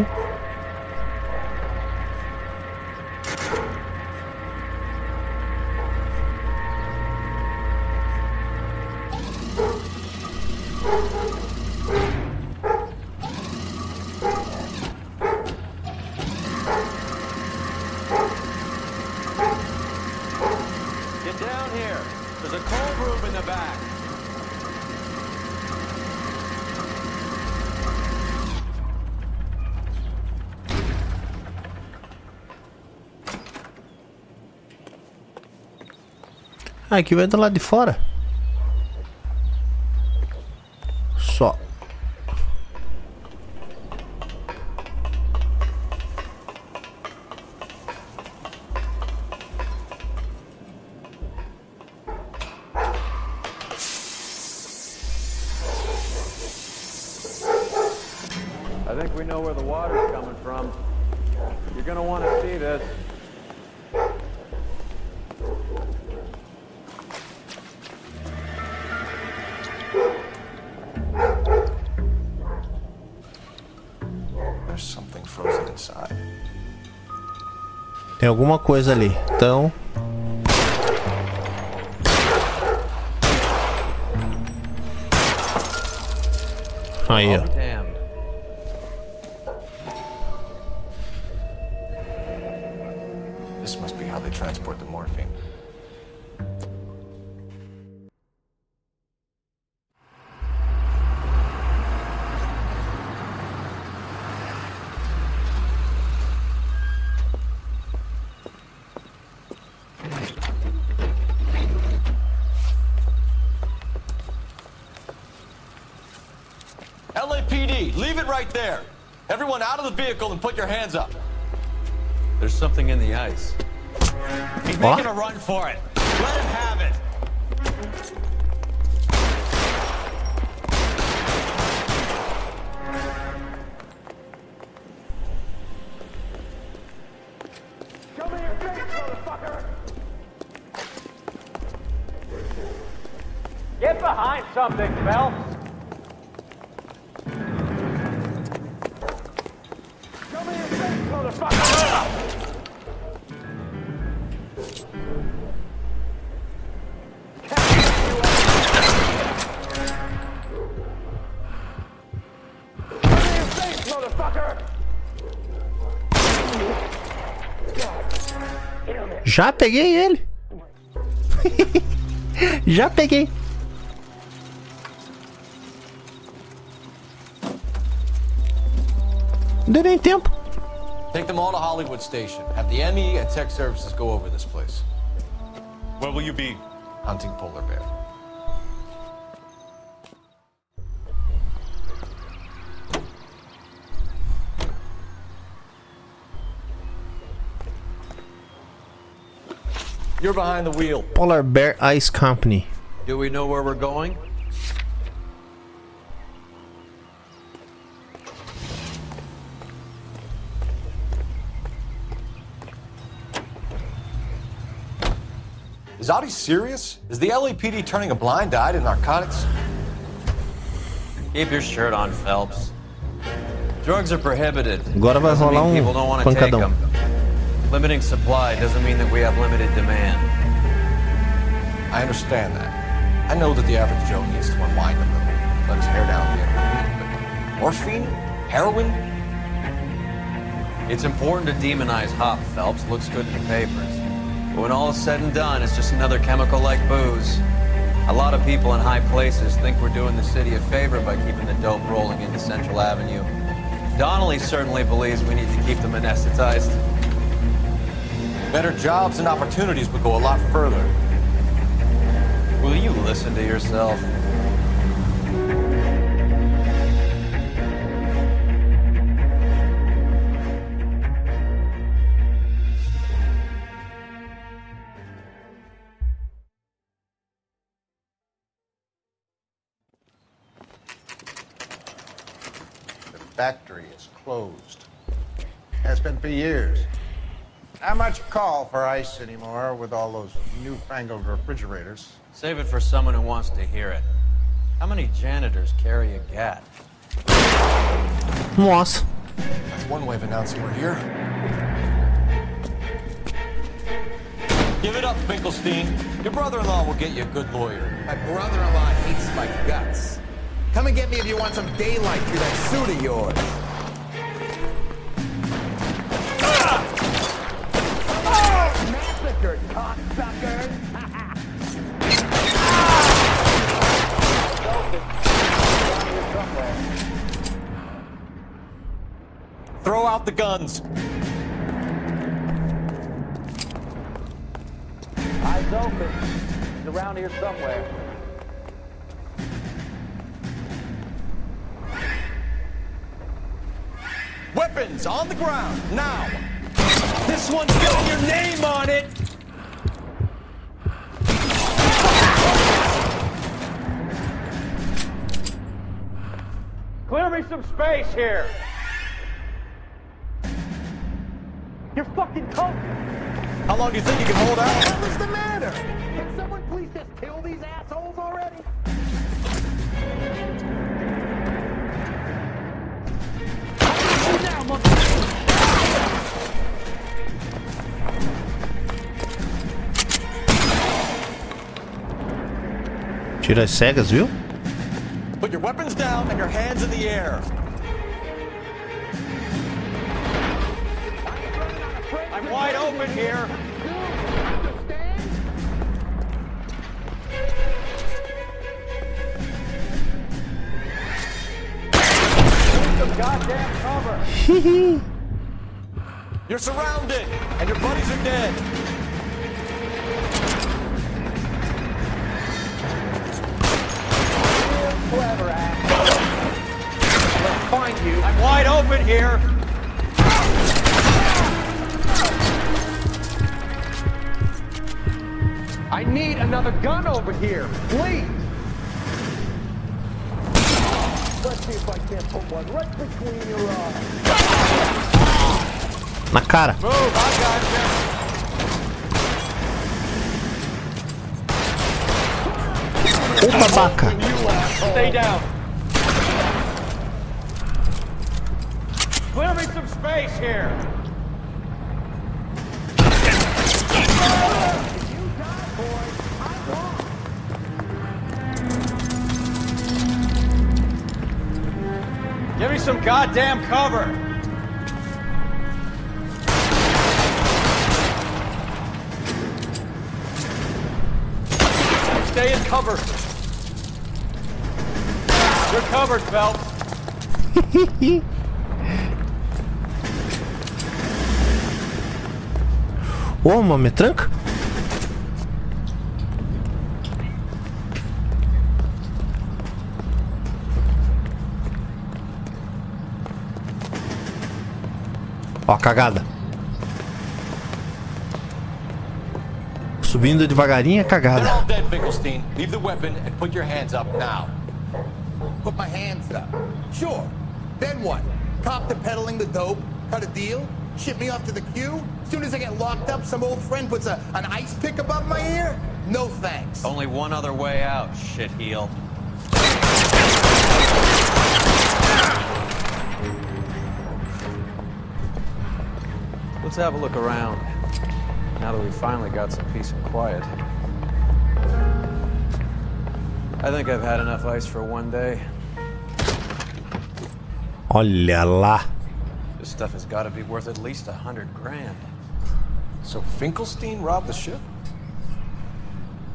Get down here. There's a cold room in the back. Ah, aqui vai do lado de fora. Só. I think we know where the water's coming from. You're gonna want to see this. There's something frozen inside. Tem alguma coisa ali. Então, aí, ó. This must be how they transport the morphine. Leave it right there. Everyone out of the vehicle and put your hands up. There's something in the ice. He's What? making a run for it. Let him have it. Show me your face, motherfucker! Get behind something, Phelps! Show me your face, motherfucker! Já peguei ele. Já peguei. Não deu nem tempo. Take them all to Hollywood Station. Have the ME and tech services go over this place. Where will you be? Hunting polar bear. You're behind the wheel. Polar Bear Ice Company. Do we know where we're going? Is Audie serious? Is the LAPD turning a blind eye to narcotics? Keep your shirt on, Phelps. Drugs are prohibited. Agora vai Doesn't rolar mean people don't want to take pancadão. them. Limiting supply doesn't mean that we have limited demand. I understand that. I know that the average Joe needs to unwind a little, let his hair down at the end of the week, but morphine? Heroin? It's important to demonize hop, Phelps. Looks good in the papers. But when all is said and done, it's just another chemical like booze. A lot of people in high places think we're doing the city a favor by keeping the dope rolling into Central Avenue. Donnelly certainly believes we need to keep them anesthetized. Better jobs and opportunities would go a lot further. Will you listen to yourself? The factory is closed. Has been for years. Not much call for ice anymore with all those newfangled refrigerators. Save it for someone who wants to hear it. How many janitors carry a gat? Nossa. That's one way of announcing we're here. Give it up, Finkelstein. Your brother-in-law will get you a good lawyer. My brother-in-law hates my guts. Come and get me if you want some daylight through that suit of yours. Massacre, cocksuckers! Throw out the guns. Eyes open. He's around here somewhere. Weapons on the ground, now! This one's got your name on it! Clear me some space here. You're fucking coke. How long do you think you can hold out? What the hell is the matter? Can someone please just kill these assholes already? Now, Tira as cegas, viu? Put your weapons down and your hands in the air. I'm wide open here. Some goddamn cover. You're surrounded, and your buddies are dead. Clever ass. Let's find behind you. I'm wide open here. I need another gun over here, please. Let's see if I can't put one right between your eyes. Na cara. Move, I got Ô, babaca. you. Stay down. Clear me some space here. Give me some goddamn cover. Stay in cover. You're covered, Phelps. Ô, uma metranca? Ó, cagada. Subindo devagarinho é They're all cagada. dead, Finkelstein. Leave the weapon and put your hands up now. Put my hands up. Sure. Then what? Cop to peddling the dope? Cut a deal? Ship me off to the queue? Soon as I get locked up, some old friend puts an ice pick above my ear? No thanks. Only one other way out, shitheel. Let's have a look around. Now that we finally got some peace and quiet. I think I've had enough ice for one day. Olha lá. This stuff has got to be worth at least 100 grand. So Finkelstein robbed the ship?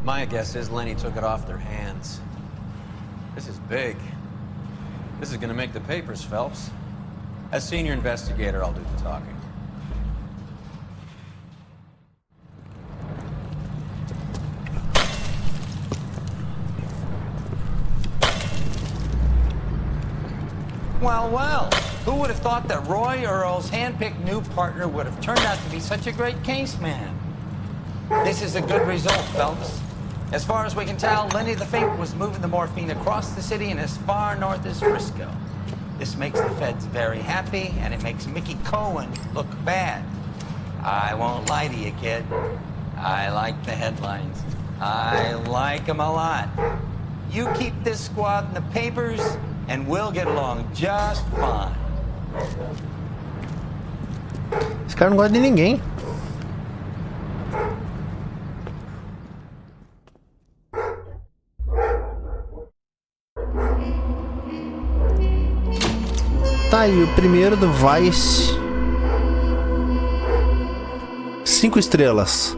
My guess is Lenny took it off their hands. This is big. This is gonna make the papers, Phelps. As senior investigator, I'll do the talking. Well, well, who would have thought that Roy Earl's handpicked new partner would have turned out to be such a great case man? This is a good result, Phelps. As far as we can tell, Lenny the Fink was moving the morphine across the city and as far north as Frisco. This makes the feds very happy, and it makes Mickey Cohen look bad. I won't lie to you, kid. I like the headlines. I like them a lot. You keep this squad in the papers, and we'll get along just fine. Esse cara não gosta de ninguém. Tá aí, o primeiro do Vice. 5 estrelas.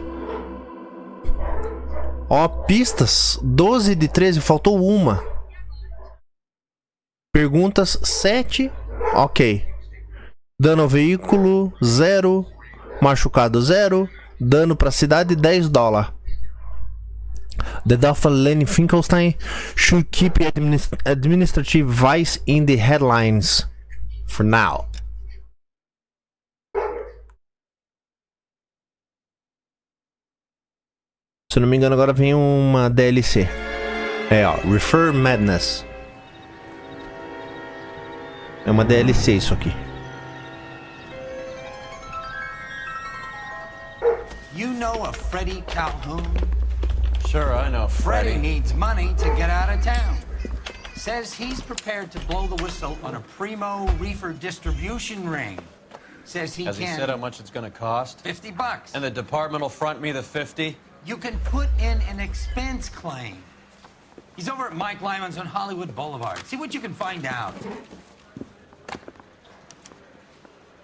Ó, pistas. 12 de 13, faltou uma. Perguntas 7. Ok. Dano ao veículo 0. Machucado 0. Dano pra cidade $10. The death of Lenny Finkelstein should keep administrative vice in the headlines for now. Se não me engano, agora vem uma DLC. É, ó, Refer Madness. É uma DLC isso aqui. You know a Freddie Calhoun? Sure, I know Freddie Freddie. needs money to get out of town. Says he's prepared to blow the whistle on a primo reefer distribution ring. Says he Has he can... said how much it's gonna cost? $50. And the department will front me the 50? You can put in an expense claim. He's over at Mike Lyman's on Hollywood Boulevard. See what you can find out.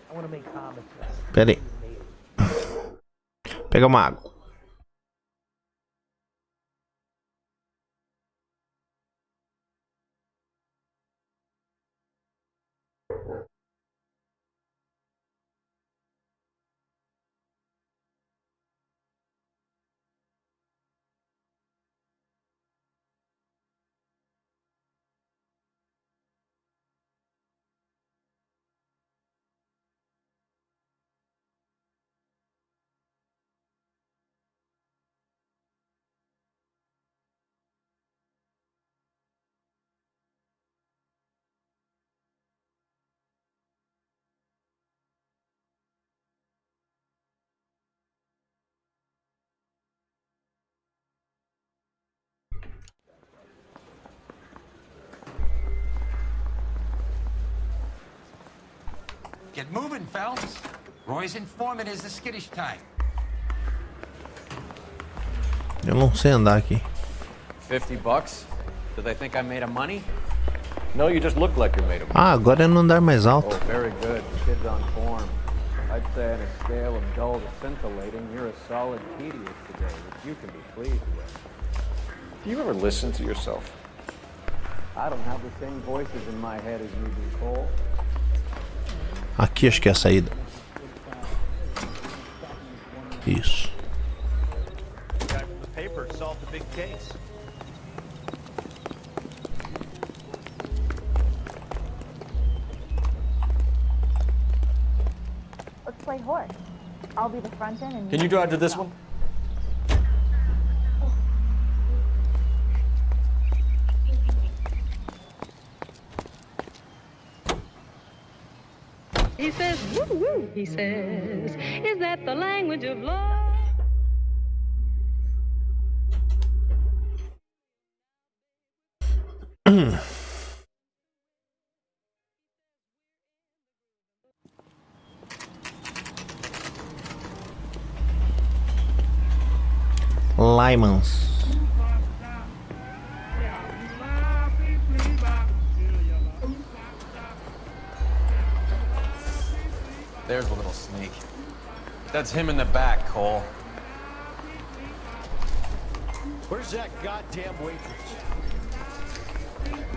I want to make comments. Pera aí. Pega uma água. Get moving, Phelps. Roy's informant is the skittish type. Eu não sei andar aqui. $50? Do they think I made a money? No, you just look like you're made of money. Ah, agora é no andar mais alto. Oh, very good. The kid's on form. I'd say on a scale of dull to scintillating, you're a solid tedious today, which you can be pleased with. Do you ever listen to yourself? I don't have the same voices in my head as you do, Cole. Aqui acho que é a saída. Isso. The guy from the paper solved the big case. Let's play horse. I'll be the front end and Can you drive to this one? He says, woo woo, he says, is that the language of love? Lymans. There's the little sneak. That's him in the back, Cole. Where's that goddamn waitress?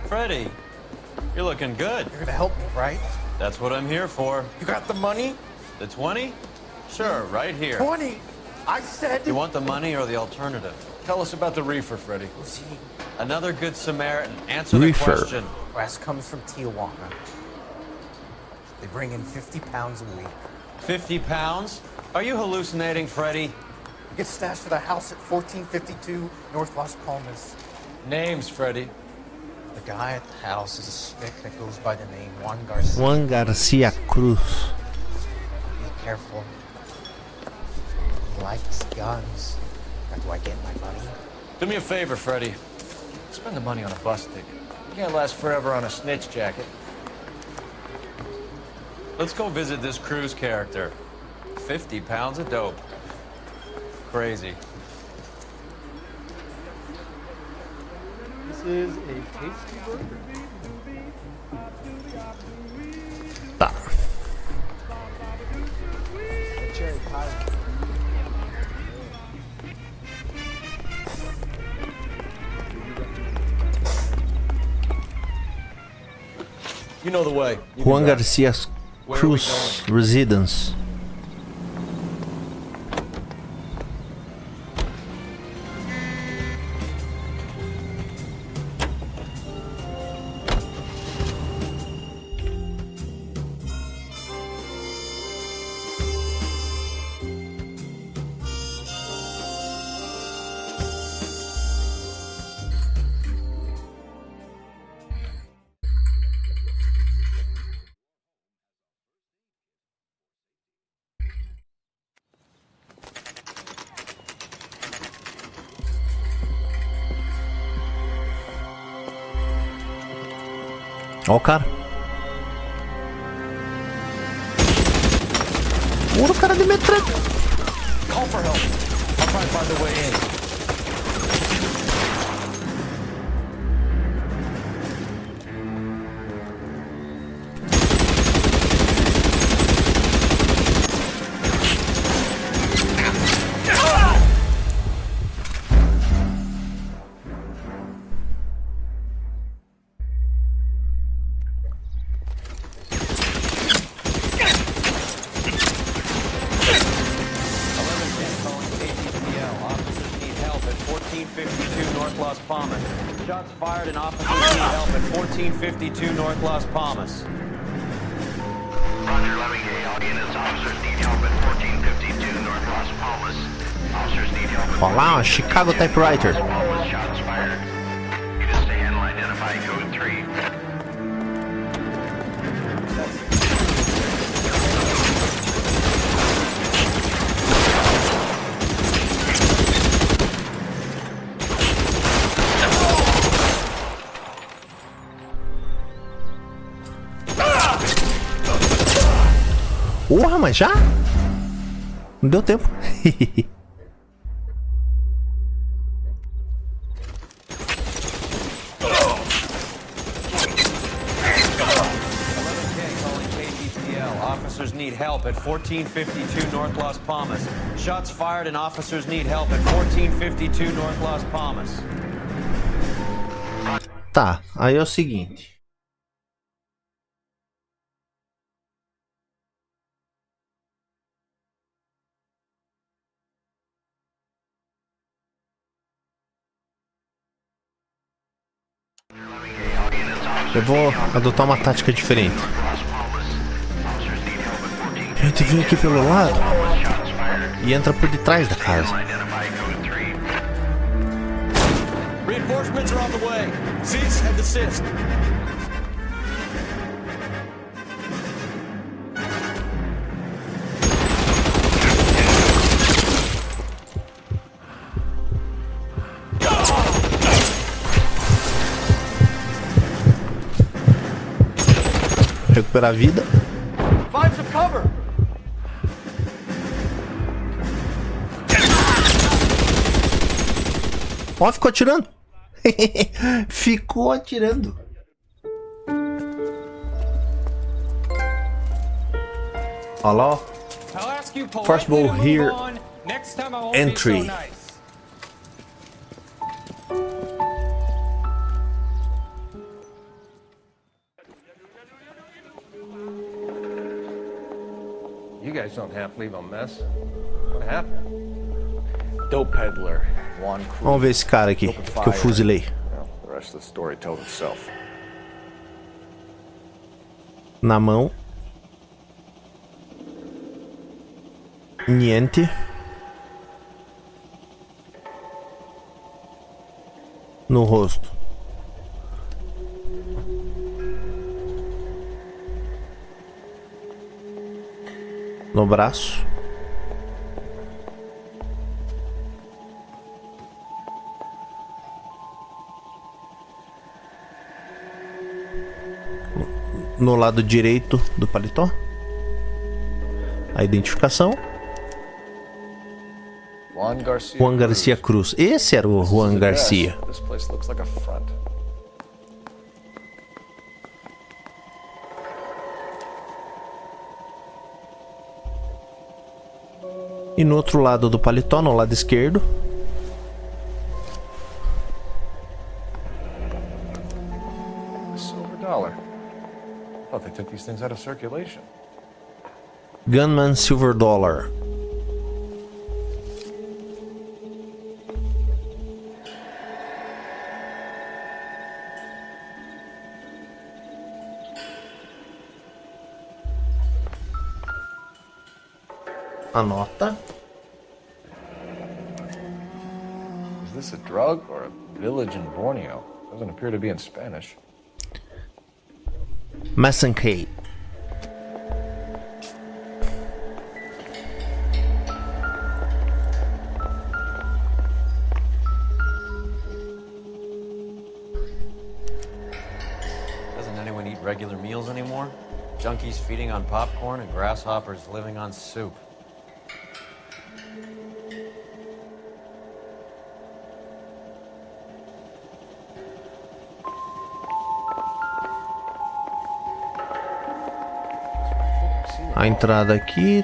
Freddie, you're looking good. You're gonna help me, right? That's what I'm here for. You got the money? The 20? Sure, right here. 20? I said... You want the money or the alternative? Tell us about the reefer, Freddie. Who's he? Another good Samaritan. Answer Reefer. the question. Brass comes from Tijuana. They bring in 50 pounds a week. 50 pounds? Are you hallucinating, Freddie? It gets stashed at a house at 1452 North Las Palmas. Names, Freddie. The guy at the house is a slick that goes by the name Juan Garcia. Juan Garcia Cruz. Be careful. He likes guns. How do I get my money? Do me a favor, Freddie. Spend the money on a bus ticket. You can't last forever on a snitch jacket. Let's go visit this Cruz character. 50 pounds of dope. Crazy. This is a tasty burger. Tá. Cherry pie. You know the way. Juan Garcia Cruz Residence. Ó o cara. Olha o cara de metralha. Call for help. I'll try and find a way in. Shots fired and officers need help at 1452 North Las Palmas. Roger, 11K. All units, officers need help at 1452 North Las Palmas. Officers need help at Olá, Chicago Typewriter. Shots fired. It is to handle identify code 3. Porra, mas já? Não deu tempo. Officers need help at 1452 North Las Palmas. Shots fired and officers need help at 1452 North Las Palmas. Tá, aí é o seguinte. Eu vou adotar uma tática diferente. A gente vem aqui pelo lado e entra por detrás da casa. Reinforcements are on the way. Cease and desist. Recuperar a vida. Find some cover. Ó, ficou atirando. Ficou atirando. Olha lá, ó. First ball here. Entry. You guys don't half leave a mess. What happened? Dope peddler. Vamos ver esse cara aqui que eu fuzilei. The rest of the story tells itself. Na mão. Niente. No rosto. No braço. No lado direito do paletó. A identificação. Juan Garcia Cruz. Esse era o Juan Garcia. E no outro lado do paletó, no lado esquerdo. Silver dollar. I thought they took these things out of circulation. Gunman Silver Dollar. Anota. Is this a drug or a village in Borneo? Doesn't appear to be in Spanish. Massankey. Doesn't anyone eat regular meals anymore? Junkies feeding on popcorn and grasshoppers living on soup. A entrada aqui,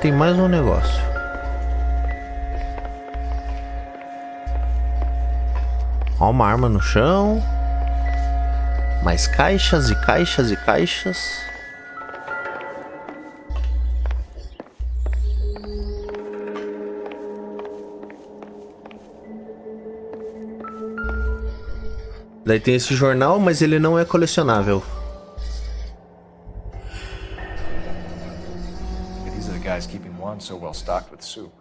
tem mais um negócio. Ó, uma arma no chão. Mais caixas e caixas e caixas. Daí tem esse jornal, mas ele não é colecionável. These are the guys keeping Juan so well stocked with soup.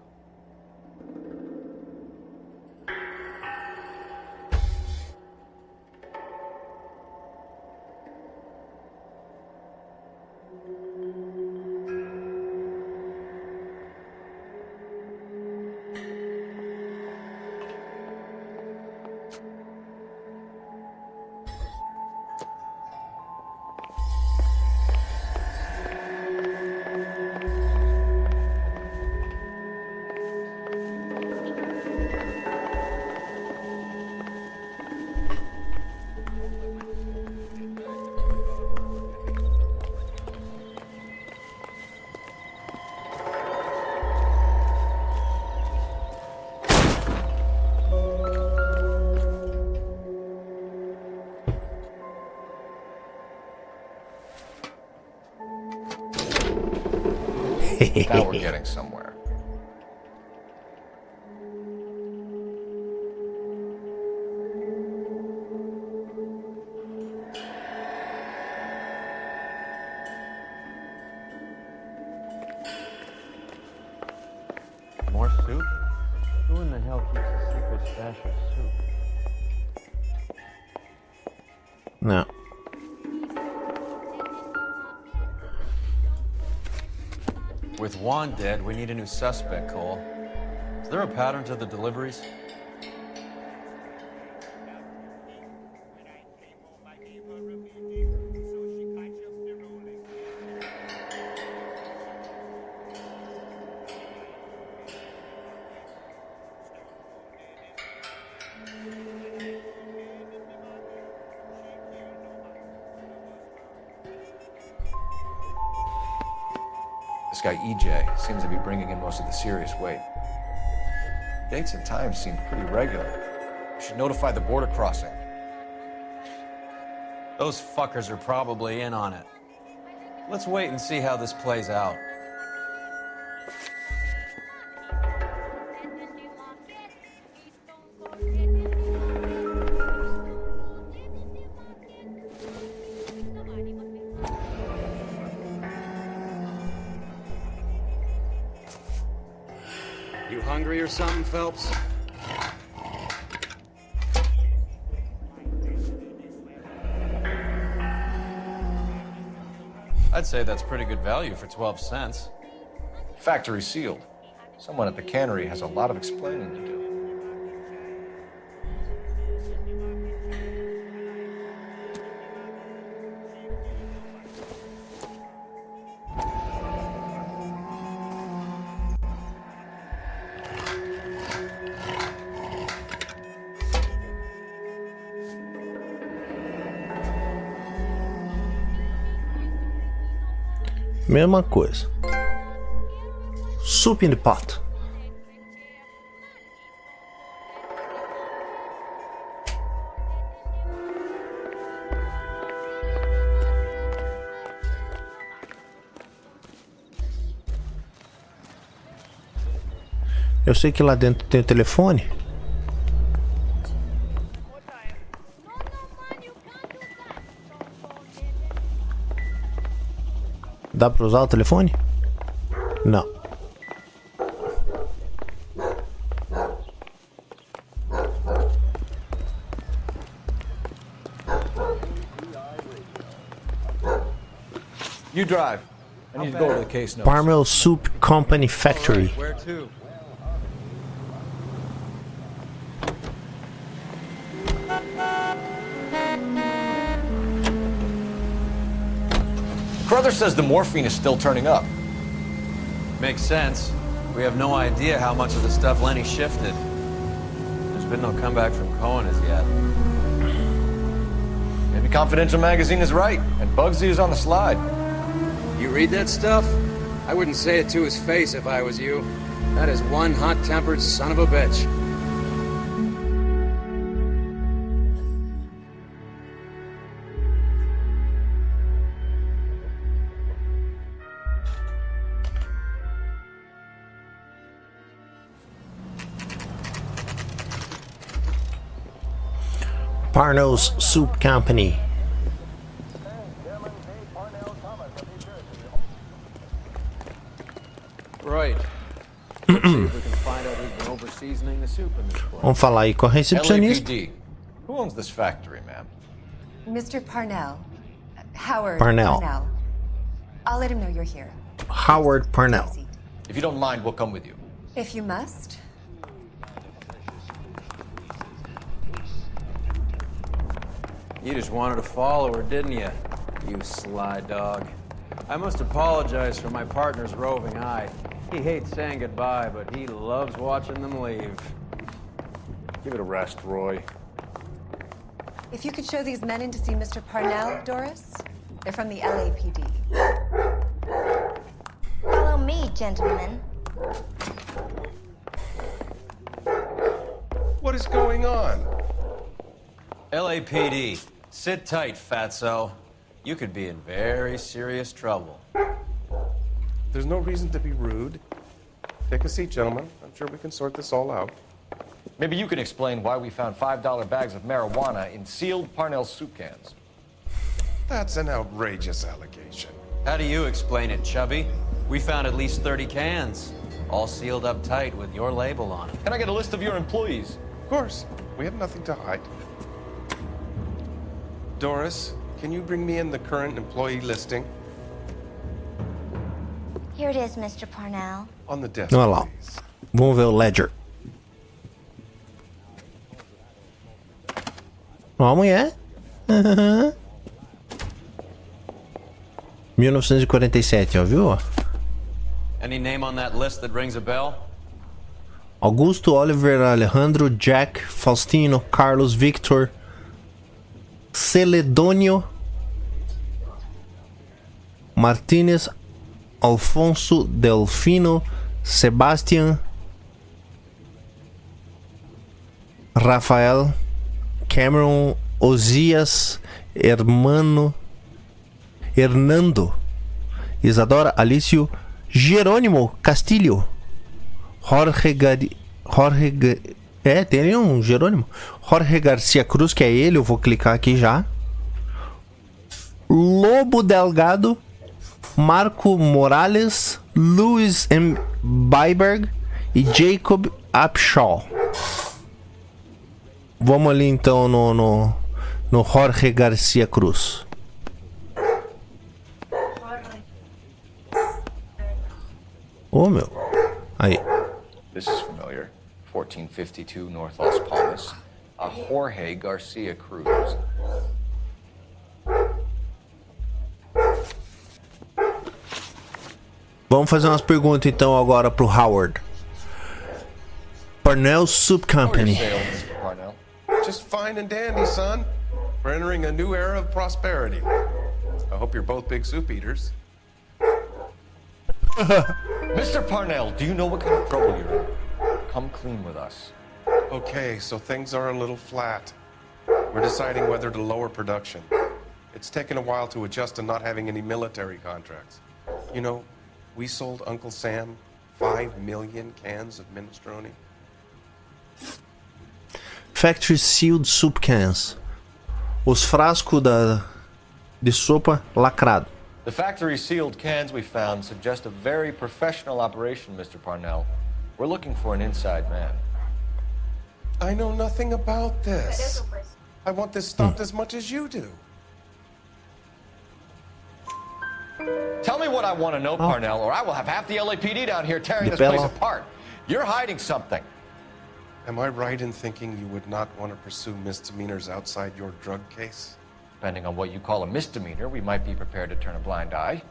Now we're getting somewhere. More soup? Who in the hell keeps a secret stash of soup? Não. With Juan dead, we need a new suspect, Cole. Is there a pattern to the deliveries? This guy EJ seems to be bringing in most of the serious weight. Dates and times seem pretty regular. We should notify the border crossing. Those fuckers are probably in on it. Let's wait and see how this plays out. You hungry or something, Phelps? I'd say that's pretty good value for 12 cents. Factory sealed. Someone at the cannery has a lot of explaining to do. Mesma coisa. Soup in the pot. Eu sei que lá dentro tem o telefone. Dá pra usar o telefone? Não. You drive. I need to go over the case notes. Parmel Soup Company Factory. Where to? Crowther says the morphine is still turning up. Makes sense. We have no idea how much of the stuff Lenny shifted. There's been no comeback from Cohen as yet. Maybe Confidential Magazine is right, and Bugsy is on the slide. You read that stuff? I wouldn't say it to his face if I was you. That is one hot-tempered son of a bitch. Parnell's Soup Company. Right. Let's see if we can find out who's been over-seasoning the soup in this place. Vamos falar aí com a recepcionista. LAPD. Who owns this factory, ma'am? Mr. Parnell. Howard Parnell. I'll let him know you're here. Howard Parnell. If you don't mind, we'll come with you. If you must. You just wanted to follow her, didn't you? You sly dog. I must apologize for my partner's roving eye. He hates saying goodbye, but he loves watching them leave. Give it a rest, Roy. If you could show these men in to see Mr. Parnell, Doris. They're from the LAPD. Follow me, gentlemen. What is going on? There's no reason to be rude. Take a seat, gentlemen. I'm sure we can sort this all out. Maybe you can explain why we found $5 bags of marijuana in sealed Parnell soup cans. That's an outrageous allegation. How do you explain it, Chubby? We found at least 30 cans, all sealed up tight with your label on it. Can I get a list of your employees? Of course. We have nothing to hide. Doris, can you bring me in the current employee listing? Here it is, Mr. Parnell. On the desk, Olha lá. Vamos ver o ledger. Ó, a mulher. 1947, ó, viu? Any name on that list that rings a bell? Augusto, Oliver, Alejandro, Jack, Faustino, Carlos, Victor, Celedônio, Martínez, Alfonso, Delfino, Sebastián, Rafael, Cameron, Osias, Hernando, Isadora, Alício, Jerônimo, Castilho, tem um Jerônimo. Jorge Garcia Cruz, que é ele, eu vou clicar aqui já. Lobo Delgado, Marco Morales, Luis M. Byberg e Jacob Upshaw. Vamos ali então no Jorge Garcia Cruz. Ô, meu. Aí. This is familiar. 1452 North Las Palmas. A Jorge Garcia Cruz. Vamos fazer umas perguntas então agora pro Howard. Parnell Soup Company. Just fine and dandy, son. We're entering a new era of prosperity. I hope you're both big soup eaters. Mr. Parnell, do you know what kind of trouble you're in? Come clean with us. Okay, so things are a little flat. We're deciding whether to lower production. It's taken a while to adjust to not having any military contracts. You know, we sold Uncle Sam 5 million cans of minestrone. Factory sealed soup cans. Os frascos de sopa lacrado. The factory sealed cans we found suggest a very professional operation, Mr. Parnell. We're looking for an inside man. I know nothing about this. I want this stopped as much as you do. Tell me what I want to know, Parnell, or I will have half the LAPD down here tearing this place apart. You're hiding something. Am I right in thinking you would not want to pursue misdemeanors outside your drug case? Depending on what you call a misdemeanor, we might be prepared to turn a blind eye.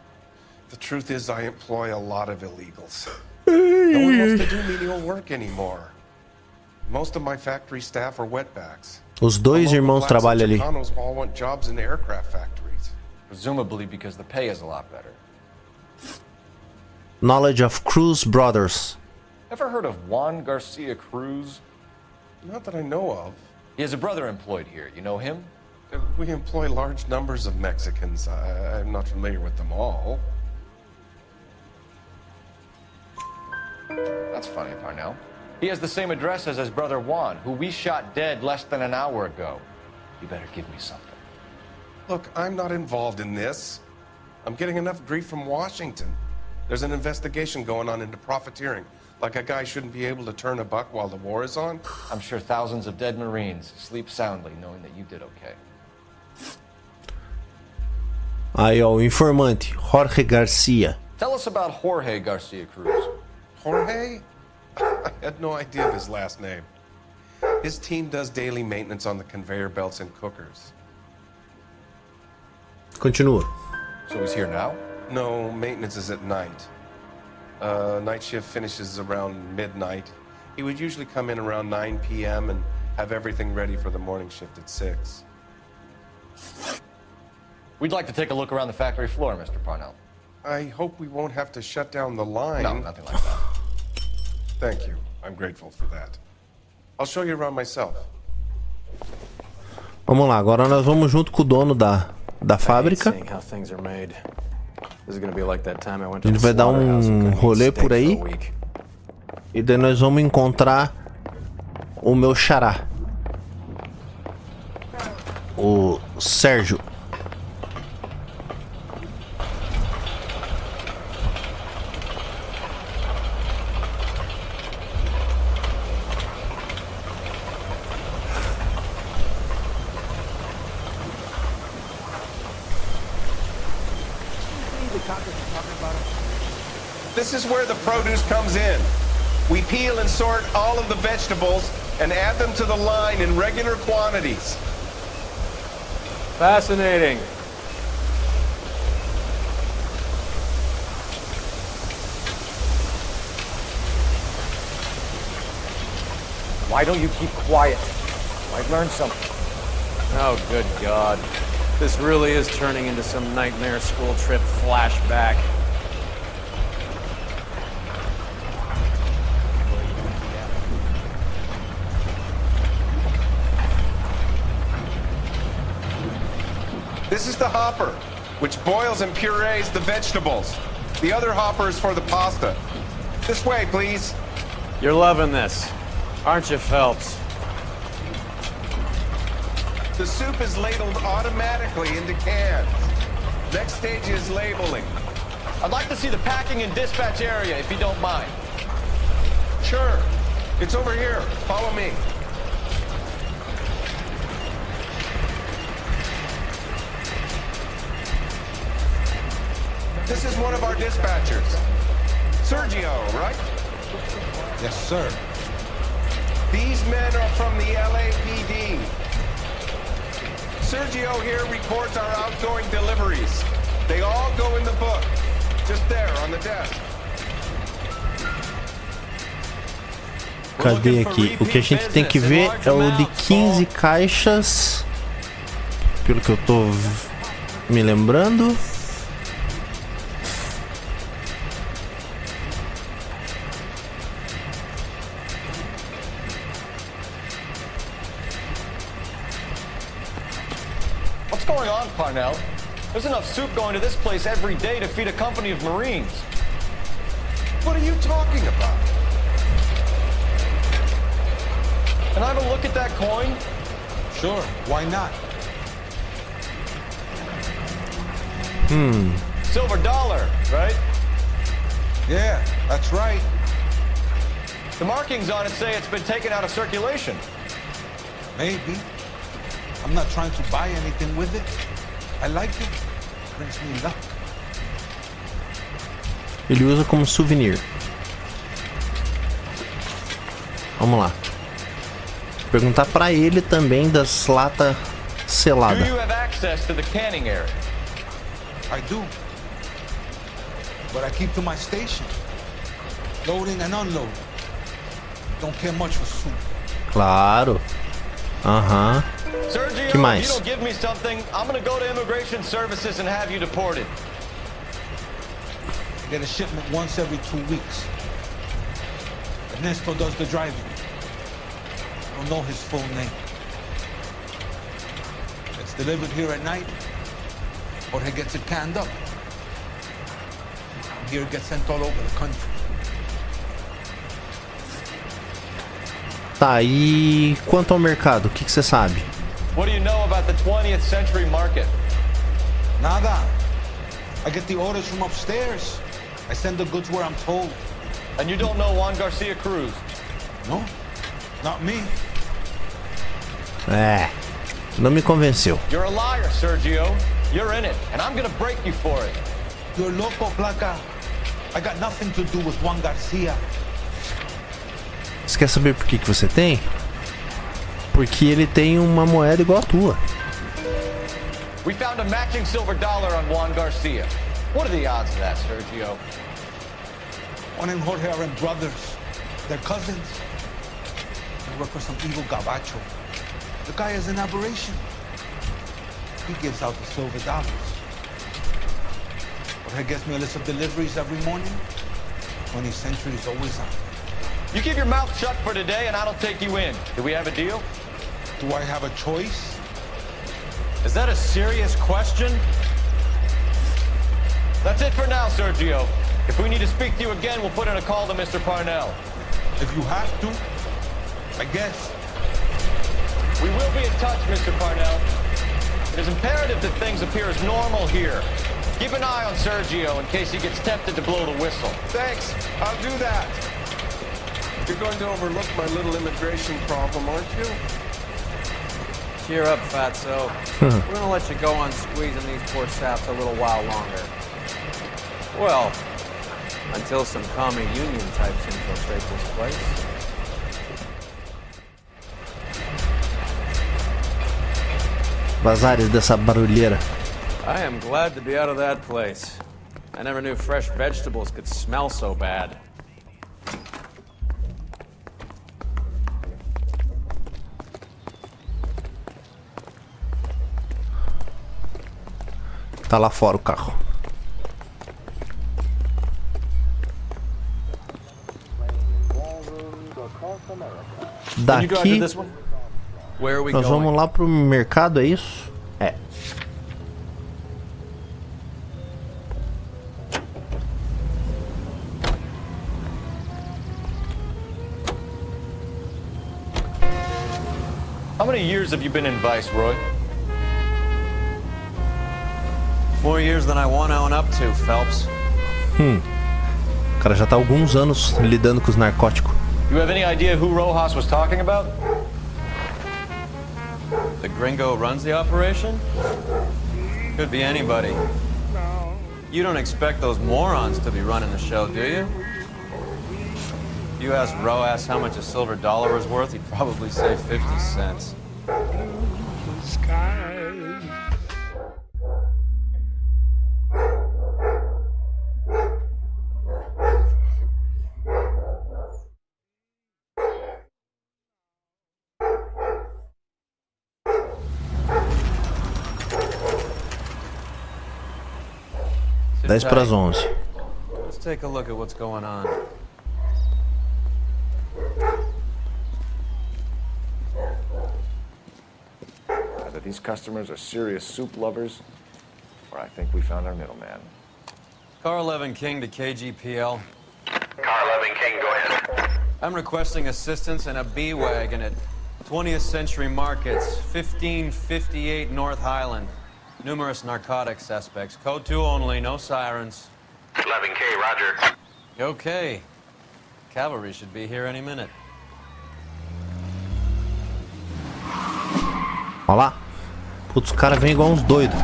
The truth is, I employ a lot of illegals. No one wants to do menial work anymore. Most of my factory staff are wetbacks. Os dois irmãos trabalham ali. All want jobs in aircraft factories. Presumably because the pay is a lot better. Knowledge of Cruz Brothers. Ever heard of Juan Garcia Cruz? Not that I know of. He has a brother employed here. You know him? We employ large numbers of Mexicans. I'm not familiar with them all. That's funny, Parnell. He has the same address as his brother Juan, who we shot dead less than an hour ago. You better give me something. Look, I'm not involved in this. I'm getting enough grief from Washington. There's an investigation going on into profiteering. Like a guy shouldn't be able to turn a buck while the war is on. I'm sure thousands of dead Marines sleep soundly knowing that you did okay. Aí, ó, o informante, Jorge Garcia. Tell us about Jorge Garcia Cruz. Jorge? I had no idea of his last name. His team does daily maintenance on the conveyor belts and cookers. Continua. So he's here now? No, maintenance is at night. Night shift finishes around midnight. He would usually come in around 9 p.m. and have everything ready for the morning shift at 6. We'd like to take a look around the factory floor, Mr. Parnell. I hope we won't have to shut down the line. No, nothing like that. Thank you. I'm grateful for that. I'll show you around myself. Vamos lá, agora nós vamos junto com o dono da fábrica. This is gonna be like that time I went to Ele the vai dar slaughterhouse and couldn't rolê eat steak por aí. for a week. E daí nós vamos encontrar o meu xará, o Sérgio. This is where the produce comes in. We peel and sort all of the vegetables and add them to the line in regular quantities. Fascinating. Why don't you keep quiet? I've learned something. Oh, good God. This really is turning into some nightmare school trip flashback. This is the hopper, which boils and purees the vegetables. The other hopper is for the pasta. This way, please. You're loving this, aren't you, Phelps? The soup is ladled automatically into cans. Next stage is labeling. I'd like to see the packing and dispatch area, if you don't mind. Sure. It's over here. Follow me. This is one of our dispatchers. Sergio, right? Yes, sir. These men are from the LAPD. Sergio here records our outgoing deliveries. They all go in the book. Just there on the desk. Cadê aqui? O que a gente tem que ver é o de 15 caixas, pelo que eu tô me lembrando. What's going on, Parnell? There's enough soup going to this place every day to feed a company of Marines. What are you talking about? Can I have a look at that coin? Sure, why not? Silver dollar, right? Yeah, that's right. The markings on it say it's been taken out of circulation. Maybe. I'm not trying to buy anything with it. I like it. Brings me luck. Ele usa como souvenir. Vamos lá. Perguntar pra ele também das latas seladas. Do you have access to the canning area? I do. But I keep to my station. Loading and unloading. Don't care much for soup. Claro. Aham. Sergio, Que mais? if you don't give me something, I'm gonna go to Immigration Services and have you deported. I get a shipment once every 2 weeks. Ernesto does the driving. I don't know his full name. It's delivered here at night, or he gets it canned up. Here it gets sent all over the country. Tá, e quanto ao mercado, o que você sabe? What do you know about the 20th century market? Nada. I get the orders from upstairs. I send the goods where I'm told. And you don't know Juan Garcia Cruz? No, not me. É, não me convenceu. You're a liar, Sergio. You're in it, and I'm gonna break you for it. You're loco, Placa. I got nothing to do with Juan Garcia. Você quer saber por que você tem? Porque ele tem uma moeda igual a tua. We found a matching silver dollar on Juan Garcia. What are the odds of that, Sergio? Juan and Jorge are brothers. They're cousins. They work for some evil gabacho. The guy is an aberration. He gives out the silver dollars. Jorge gets me a list of deliveries every morning. 20th century is always on. You keep your mouth shut for today and I don't take you in. Do we have a deal? Do I have a choice? Is that a serious question? That's it for now, Sergio. If we need to speak to you again, we'll put in a call to Mr. Parnell. If you have to, I guess. We will be in touch, Mr. Parnell. It is imperative that things appear as normal here. Keep an eye on Sergio in case he gets tempted to blow the whistle. Thanks. I'll do that. You're going to overlook my little immigration problem, aren't you? Cheer up, fatso. We're gonna let you go on squeezing these poor saps a little while longer. Well, until some commie union types infiltrate this place. Vazares dessa barulheira. I am glad to be out of that place. I never knew fresh vegetables could smell so bad. Tá lá fora o carro. Daqui nós vamos lá pro mercado, é isso? É. How many years have you been in Vice, Roy? More years than I want to own up to, Phelps. O cara já tá há alguns anos lidando com os narcóticos. You have any idea who Rojas was talking about? The gringo runs the operation? Could be anybody. You don't expect those morons to be running the show, do you? If you asked Rojas how much a silver dollar was worth, he'd probably say 50 cents. Dez para as 11. Let's take a look at what's going on. Either these customers are serious soup lovers, or I think we found our middleman. Car 11 King to KGPL. Car 11 King, go ahead. I'm requesting assistance in a B-Wagon at 20th Century Markets, 1558 North Highland. Numerous narcotic suspects. Code 2 only, no sirens. 11K, roger. Okay. Cavalry should be here any minute. Olha lá. Putz, os caras vêm igual uns doidos.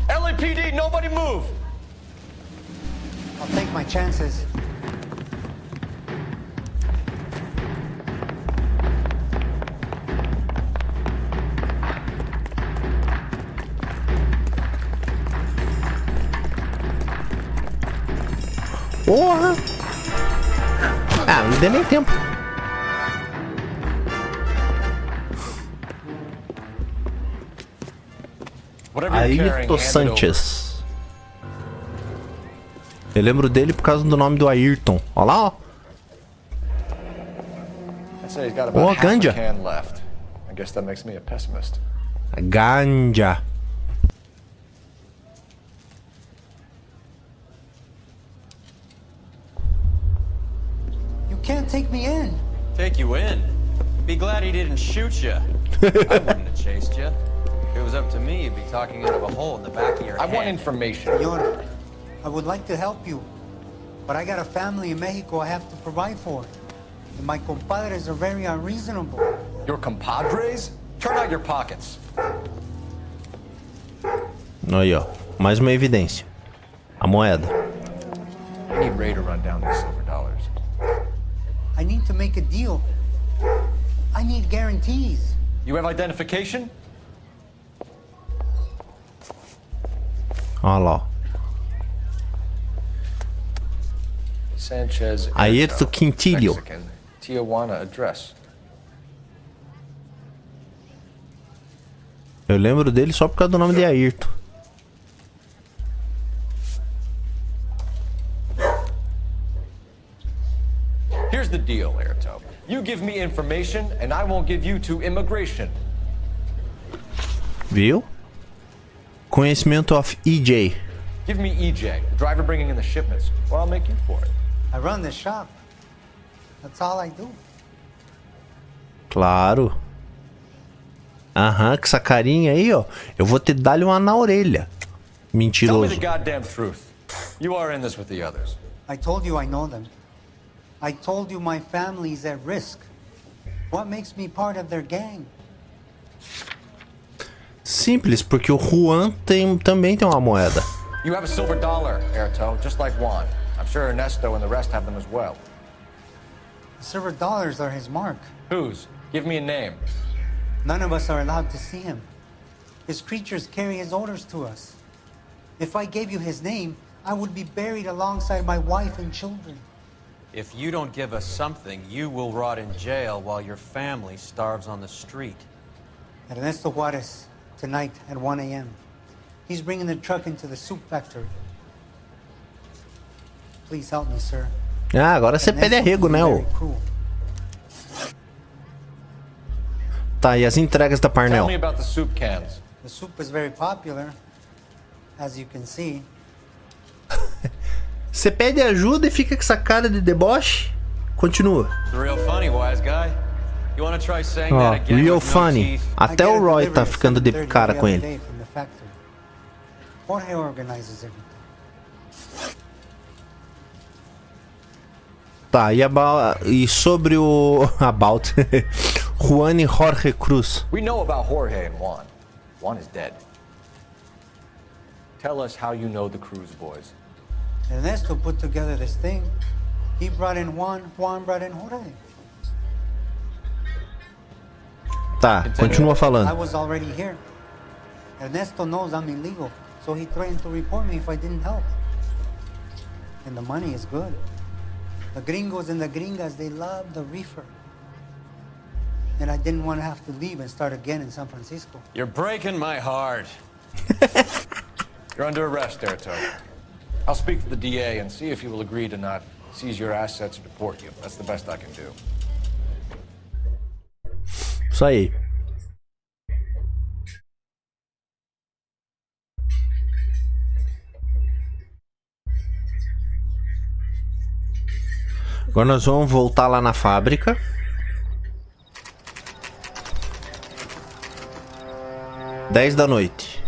LAPD, nobody move! I'll take my chances. Porra! Ah, não deu nem tempo. Ayrton Sanchez. Eu lembro dele por causa do nome do Ayrton. Olha lá, ó. Ó, ganja. I guess that makes me a pessimist. Ganja. You can't take me in. Take you in? Be glad he didn't shoot you. I wouldn't have chased you. If it was up to me, you'd be talking out of a hole in the back of your head. I want information. Senor, I would like to help you, but I got a family in Mexico I have to provide for. And my compadres are very unreasonable. Your compadres? Turn out your pockets. Aí, ó. Mais uma evidência. A moeda. I need Ray to run down these silver dollars. I need to make a deal. I need guarantees. You have identification? Olha lá, ó. Sanchez. Ayrton Quintillo. Mexican. Tijuana address. Eu lembro dele só por causa do nome de Ayrton. Here's the deal, Ayrton. You give me information, and I won't give you to immigration. Viu? Conhecimento of EJ. Give me EJ, the driver bringing in the shipments, or I'll make you for it. I run the shop. That's all I do. Claro. Aham, com essa carinha aí, ó. Eu vou te dar-lhe uma na orelha. Tell me Mentiroso. the goddamn truth. You are in this with the others. I told you I know them. I told you my family's at risk. What makes me part of their gang? Simples, porque o Juan também tem uma moeda. You have a silver dollar, Erto, just like Juan. I'm sure Ernesto and the rest have them as well. The silver dollars are his mark. Whose? Give me a name. None of us are allowed to see him. His creatures carry his orders to us. If I gave you his name, I would be buried alongside my wife and children. If you don't give us something, you will rot in jail while your family starves on the street. Ernesto Juarez, tonight at 1 a.m. He's bringing the truck into the soup factory. Please help me, sir. Ah, agora você pede arrego, né, ô? Tá, e as entregas da Parnell? Tell me about the soup cans. The soup is very popular, as you can see. Você pede ajuda e fica com essa cara de deboche? Continua. Real funny, wise guy. You wanna try saying Ó, that again real with no funny. teeth? Até o Roy tá ficando de cara com ele. Jorge organizes everything. Tá, e sobre o... About. Juan e Jorge Cruz. We know about Jorge and Juan. Juan is dead. Tell us how you know the Cruz boys. Ernesto put together this thing. He brought in Juan, Juan brought in Jorge. Tá, continua falando. I was already here. Ernesto knows I'm illegal, so he threatened to report me if I didn't help. And the money is good. The gringos and the gringas, they love the reefer. And I didn't want to have to leave and start again in San Francisco. You're breaking my heart. You're under arrest, Erto. I'll speak to the DA and see if he will agree to not seize your assets or deport you. That's the best I can do. Isso aí. Agora nós vamos voltar lá na fábrica. Dez da noite.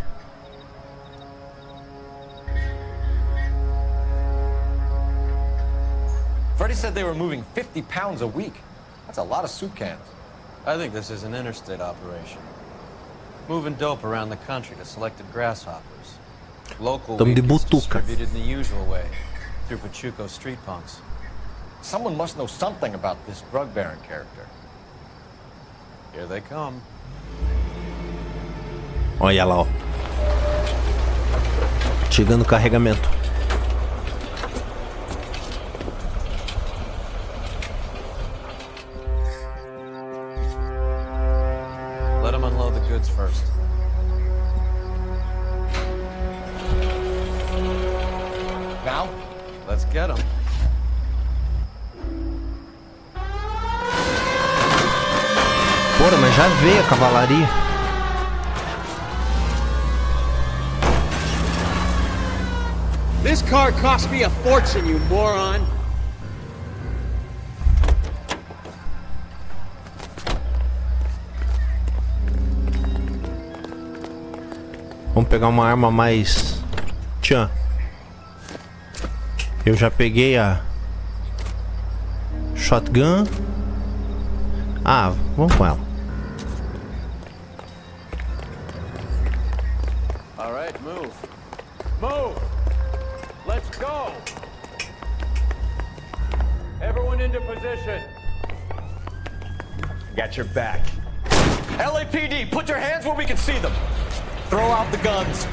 Freddie said they were moving 50 pounds a week. That's a lot of soup cans. I think this is an interstate operation. Moving dope around the country to selected grasshoppers. Local Tamo de weed gets butuca. distributed in the usual way, through Pachuco street punks. Someone must know something about this drug baron character. Here they come. Olha lá, ó. Chegando o carregamento. Let them unload the goods first. Now? Let's get them. Porra, mas já veio a cavalaria. This car cost me a fortune, you moron! Vamos pegar uma arma mais... Tchan. Eu já peguei a... Shotgun. Ah, vamos com ela. All right, move. Move! Let's go! Everyone into position. Got your back. LAPD, put your hands where we can see them. Throw out the guns.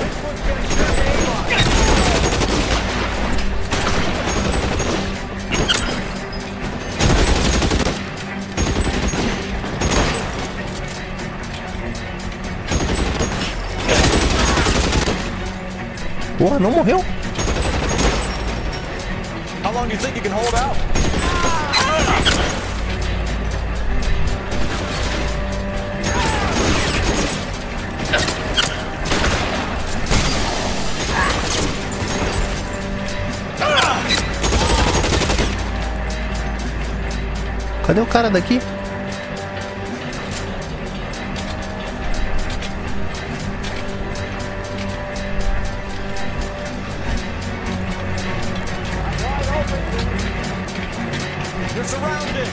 This one's gonna sure be Porra, não morreu? How long do you think you can hold out? Cadê o cara daqui? You're surrounded.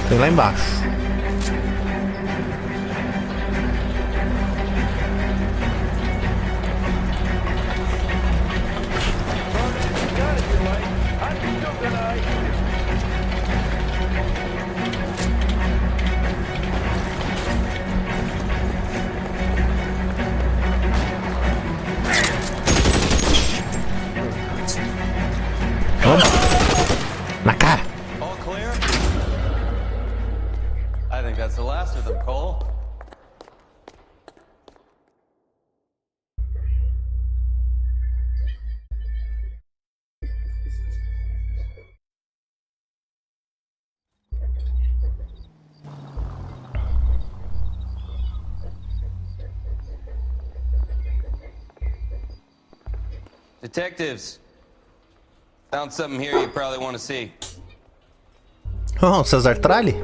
Tem lá embaixo. Vamos. Na cara. All clear? I think that's the last of them, Cole. Detectives, found something here you probably want to see. Oh, Cesar Tralli?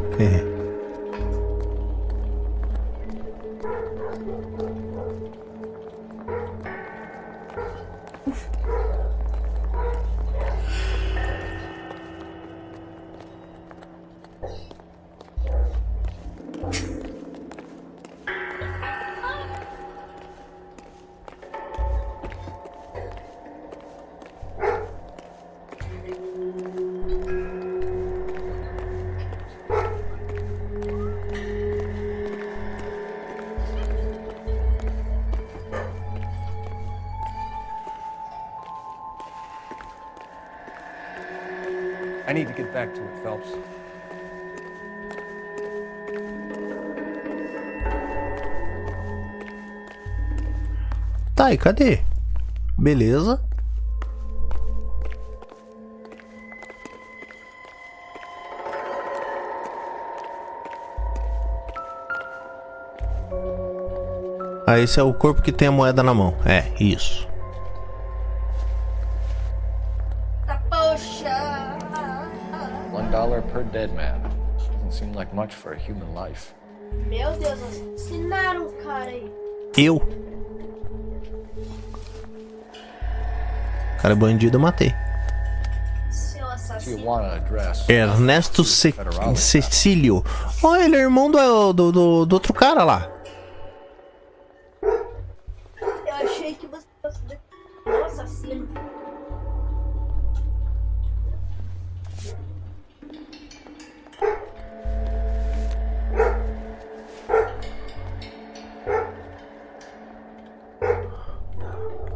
I need to get back to it, Phelps. Tá, e cadê? Beleza. Ah, esse é o corpo que tem a moeda na mão. É, isso. $1 per dead man. Doesn't seem like much for a human life. Meu Deus, assassinaram o cara aí. Eu? Cara bandido, eu matei. Seu assassino. Ernesto Cecílio. Oh, ele é irmão do outro cara lá. Eu achei que você fosse o assassino.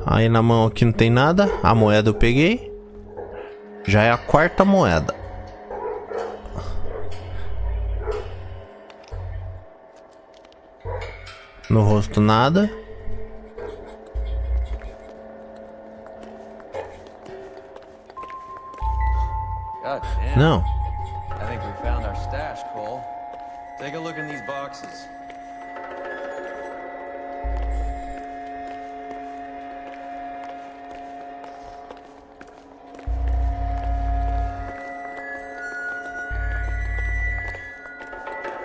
Aí na mão aqui não tem nada. A moeda eu peguei. Já é a quarta moeda. No rosto nada. God damn. Não. I think we found our stash, Cole. Take a look in these boxes.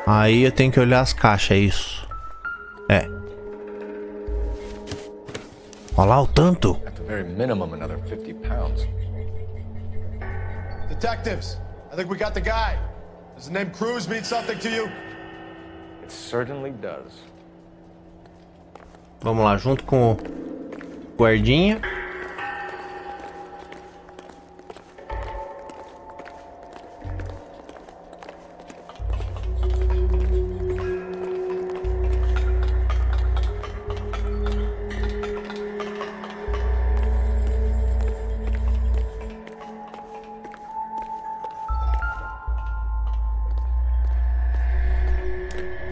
Aí eu tenho que olhar as caixas, é isso. É. Olha lá o tanto. At the very minimum, another 50 pounds. Detectives, I think we got the guy. Does the name Cruz mean something to you? It certainly does. Vamos lá, junto com o guardinha.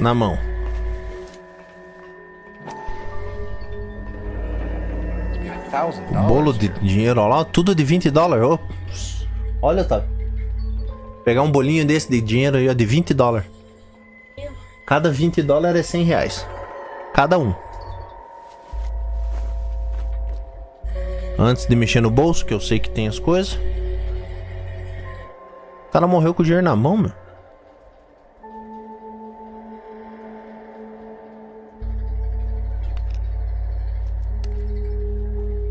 na mão. Bolo de dinheiro, olha lá, tudo de $20. Ô. Olha, tá. Pegar um bolinho desse de dinheiro aí, ó, de $20. Cada $20 é R$100. Cada um. Antes de mexer no bolso, que eu sei que tem as coisas. O cara morreu com o dinheiro na mão, meu.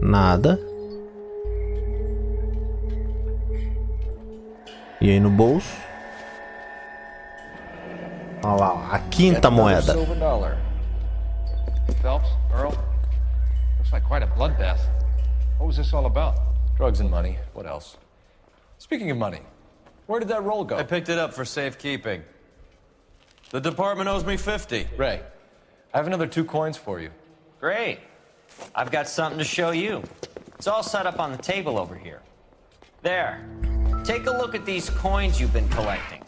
Nada. E aí no bolso. Olha lá, a quinta moeda. Phelps, Earl, looks like quite a bloodbath. What was this all about? Drugs and money. What else? Speaking of money, where did that roll go? I picked it up for safekeeping. The department owes me 50. Ray, I have another 2 coins for you. Great. I've got something to show you. It's all set up on the table over here. There. Take a look at these coins you've been collecting.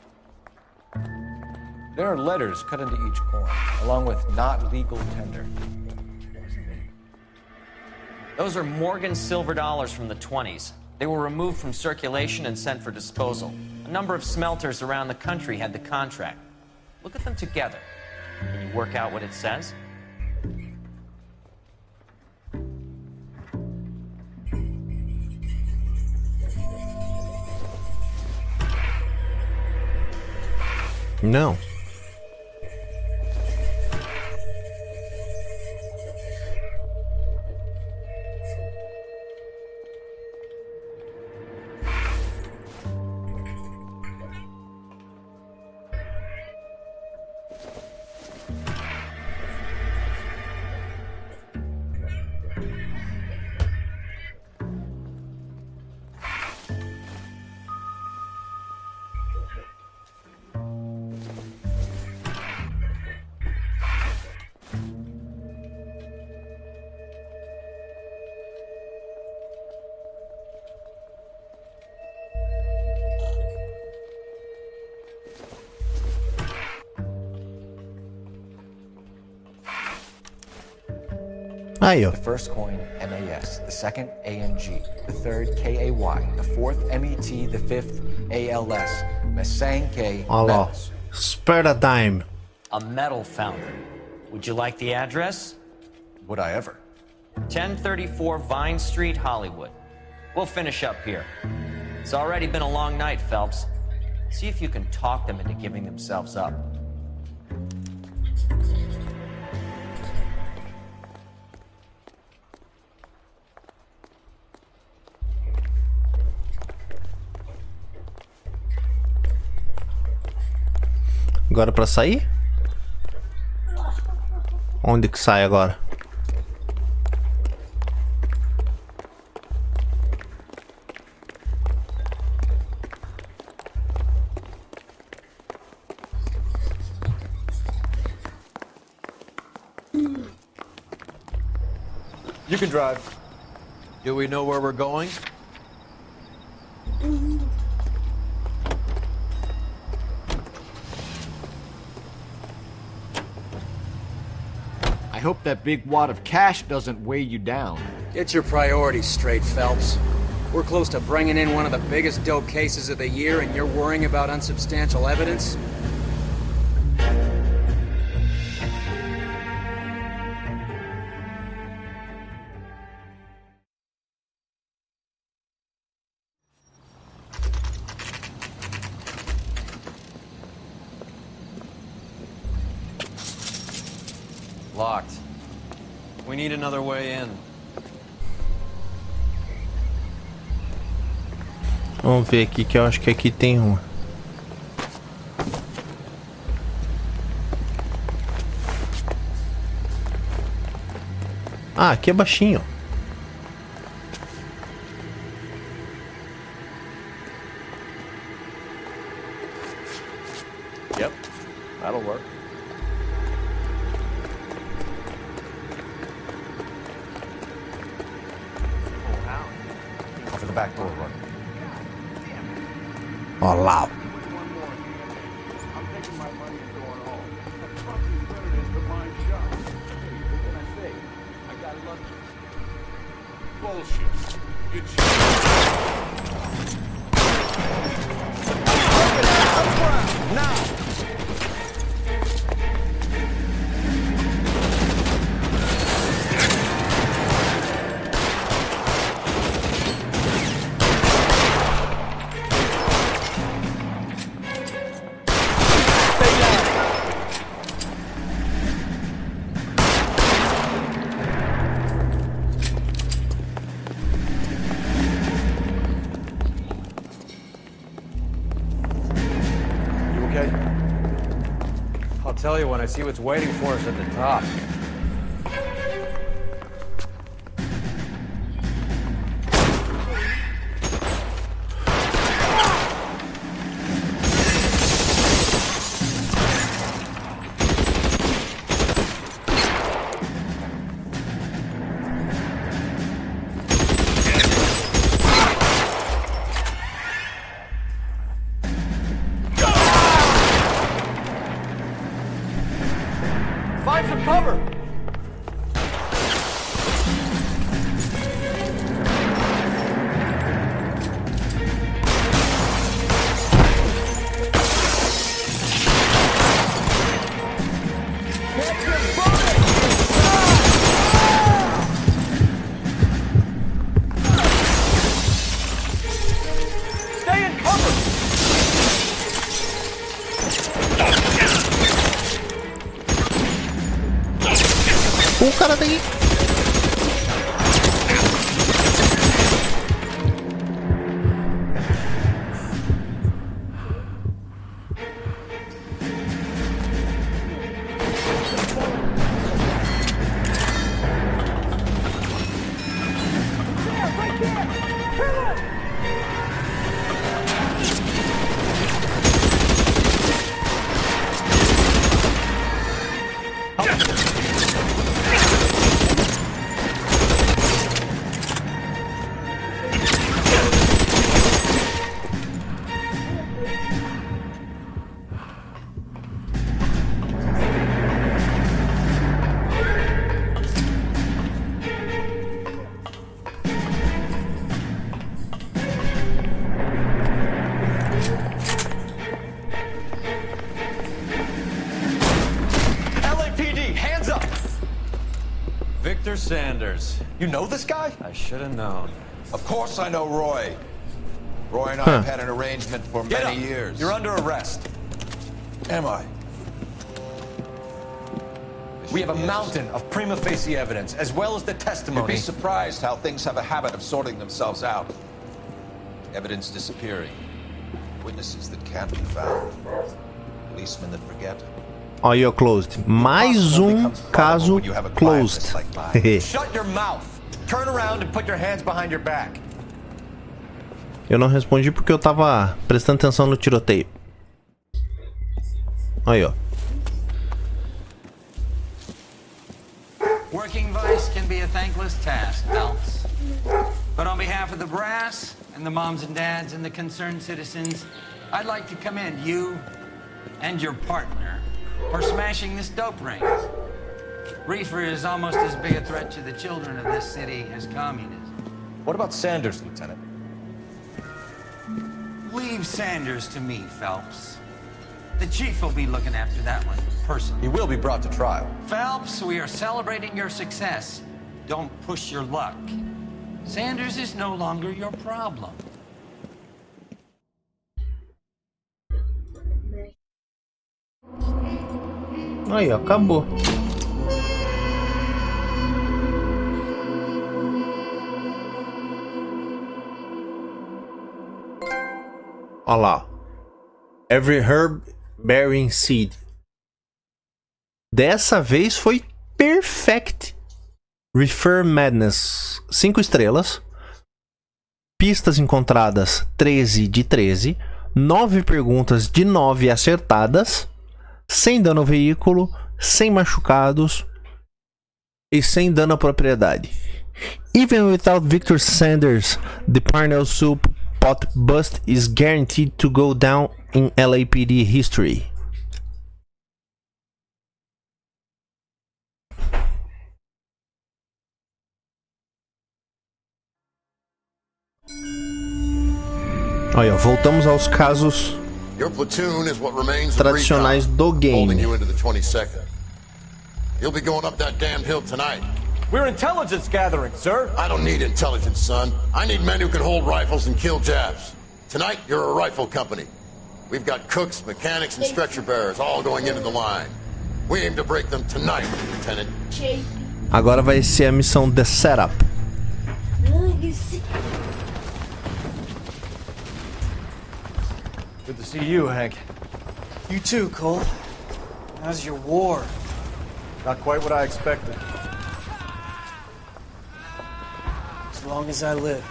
There are letters cut into each coin, along with not legal tender. Those are Morgan silver dollars from the 20s. They were removed from circulation and sent for disposal. A number of smelters around the country had the contract. Look at them together. Can you work out what it says? Não. Aí, ó. The first coin, MAS. The second, ANG. The third, KAY. The fourth, MET. The fifth, ALS. Mesanke Olha lá. metals. Spare a dime. A metal foundry. Would you like the address? Would I ever? 1034 Vine Street, Hollywood. We'll finish up here. It's already been a long night, Phelps. See if you can talk them into giving themselves up. Agora pra sair? Onde que sai agora? You can drive. Do we know where we're going? I hope that big wad of cash doesn't weigh you down. Get your priorities straight, Phelps. We're close to bringing in one of the biggest dope cases of the year, and you're worrying about unsubstantial evidence? Locked. We need another way in. Vamos ver aqui, que eu acho que aqui tem uma. Ah, aqui é baixinho. Yep, that'll work. For the back door, run. Ó lá. Bullshit. You Now! I'll tell you when I see what's waiting for us at the top. Find some cover! Stay in cover! O cara tá aí. Victor Sanders. You know this guy? I should have known. Of course I know Roy. Roy and I have had an arrangement for many years. You're under arrest. Am I? We have a mountain of prima facie evidence, as well as the testimony. You'd be surprised how things have a habit of sorting themselves out. Evidence disappearing. Witnesses that can't be found. Policemen that forget. Olha, closed. Mais caso closed. Shut your mouth. Turn around and put your hands behind your back. Eu não respondi porque eu tava prestando atenção no tiroteio. Aí, ó. Working vice can be a thankless task, Phelps. But on behalf of the brass and the moms and dads and the concerned citizens, I'd like to commend you and your partner for smashing this dope ring. Reefer is almost as big a threat to the children of this city as communism. What about Sanders, Lieutenant? Leave Sanders to me, Phelps. The chief will be looking after that one personally. He will be brought to trial. Phelps, we are celebrating your success. Don't push your luck. Sanders is no longer your problem. Aí, ó, acabou. Olha lá. Every herb bearing seed. Dessa vez foi perfect. Refer Madness 5 estrelas. Pistas encontradas 13 de 13. 9 perguntas de 9 acertadas. Sem dano ao veículo, sem machucados e sem dano à propriedade. Even without Victor Sanders, the Parnell Soup pot bust is guaranteed to go down in LAPD history. Olha, voltamos aos casos Your platoon is what remains of tradicionais do holding you game. into the 22nd. You'll be going up that damned hill tonight. We're intelligence gathering, sir. I don't need intelligence, son. I need men who can hold rifles and kill Javs. Tonight, you're a rifle company. We've got cooks, mechanics, and stretcher bearers all going into the line. We aim to break them tonight, Lieutenant. Agora vai ser a missão The Setup. Good to see you, Hank. You too, Cole. How's your war? Not quite what I expected. As long as I live,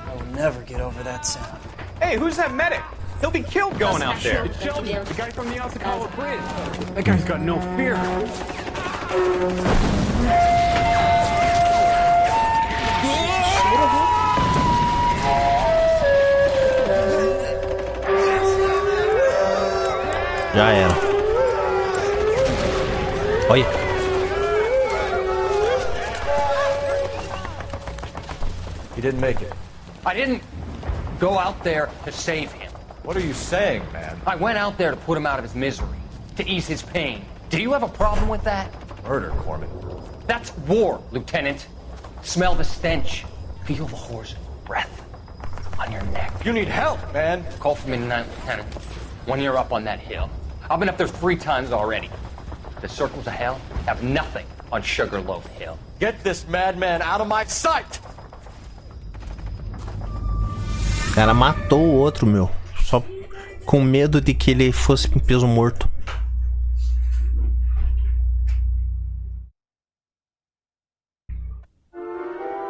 I will never get over that sound. Hey, who's that medic? He'll be killed going out there. It's Sheldon, the guy from the Osakawa Bridge. That guy's got no fear. Já era. Olha. He didn't make it. I didn't go out there to save him. What are you saying, man? I went out there to put him out of his misery, to ease his pain. Do you have a problem with that? Murder, Corman. That's war, Lieutenant. Smell the stench. Feel the horse's breath on your neck. You need help, man. Call for me tonight, Lieutenant. When you're up on that hill. I've been up there 3 times already. The circles of hell have nothing on Sugarloaf Hill. Get this madman out of my sight! O cara matou o outro, meu. Só com medo de que ele fosse em peso morto.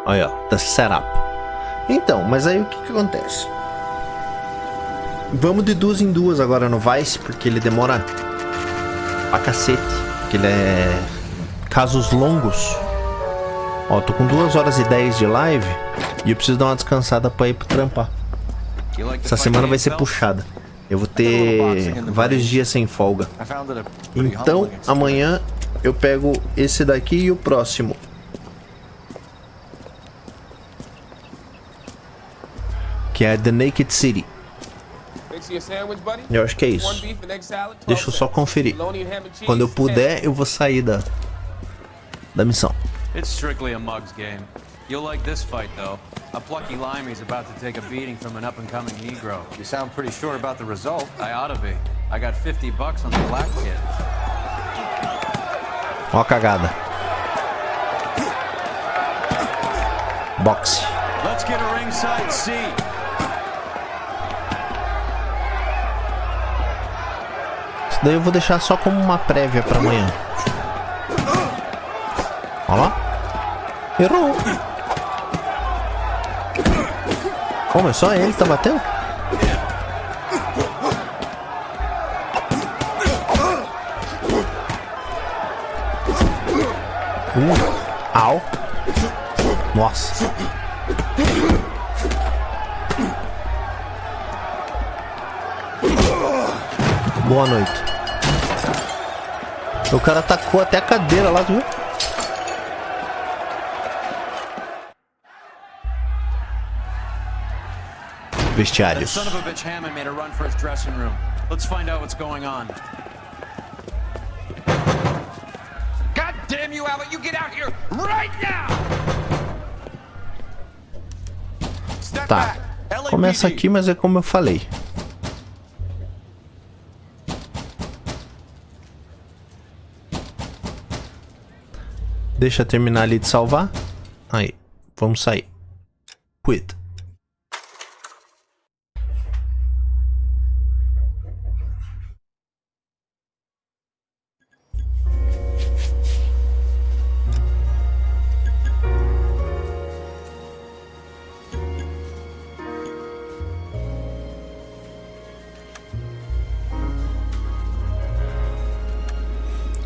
Olha, ó, The Setup. Então, mas aí o que acontece? Vamos de 2 em 2 agora no Vice, porque ele demora pra cacete. Porque ele é casos longos. Ó, tô com 2 horas e 10 de live e eu preciso dar uma descansada pra ir pro trampar. Essa semana vai ser puxada. Eu vou ter vários dias sem folga. Então, amanhã eu pego esse daqui e o próximo. Que é The Naked City. Eu acho que é isso. Deixa eu só conferir. Quando eu puder, eu vou sair da missão. It's strictly a mug's game. You'll like this fight, though. A plucky limey's about to take a beating from an up-and-coming Negro. You sound pretty sure about the result. I ought to be. I got $50 on the black kid. Ó a cagada. Boxe. Let's get a ringside seat. Isso daí eu vou deixar só como uma prévia pra amanhã. Ó lá. Errou. Como é só ele que tá batendo? Au. Nossa. Boa noite. O cara tacou até a cadeira lá, tu viu? Vestiários. Son of a bitch Hammond made a run for his dressing room. Let's find out what's going on. God damn you, Albert! You get out here right now! Tá. Começa aqui, mas é como eu falei. Deixa eu terminar ali de salvar. Aí, vamos sair. Quit.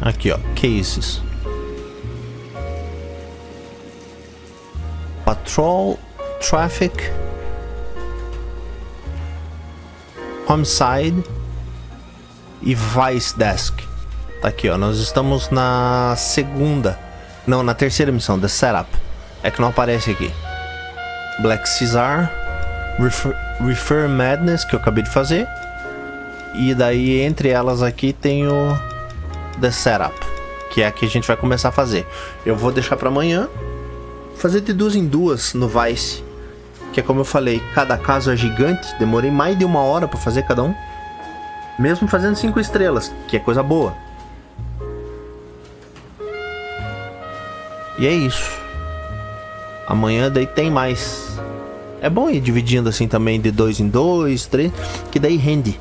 Aqui, ó, cases. Patrol, traffic, homicide e vice desk. Tá aqui, ó, nós estamos na segunda, não, na terceira missão, The Setup. É que não aparece aqui. Black Caesar, Refer Madness, que eu acabei de fazer. E daí entre elas aqui tem o The Setup, que é a que a gente vai começar a fazer. Eu vou deixar pra amanhã, fazer de 2 em 2 no Vice, que é como eu falei, cada caso é gigante. Demorei mais de 1 hora pra fazer cada um, mesmo fazendo 5 estrelas, que é coisa boa. E é isso. Amanhã daí tem mais. É bom ir dividindo assim também de 2 em 2, 3, que daí rende.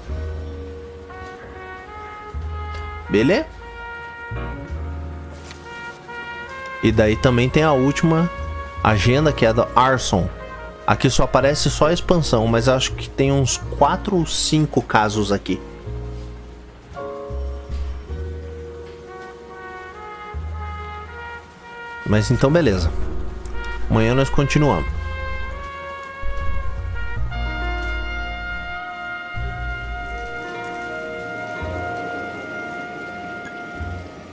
Beleza? E daí também tem a última agenda, que é a da Arson. Aqui só aparece só a expansão, mas acho que tem uns 4 ou 5 casos aqui. Mas então beleza. Amanhã nós continuamos.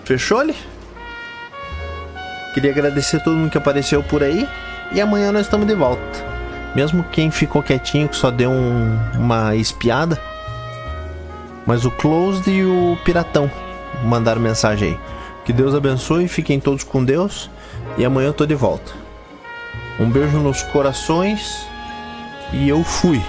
Fechou-lhe? Queria agradecer a todo mundo que apareceu por aí. E amanhã nós estamos de volta. Mesmo quem ficou quietinho, que só deu uma espiada. Mas o Closed e o Piratão mandaram mensagem aí. Que Deus abençoe, fiquem todos com Deus. E amanhã eu tô de volta. Um beijo nos corações. E eu fui.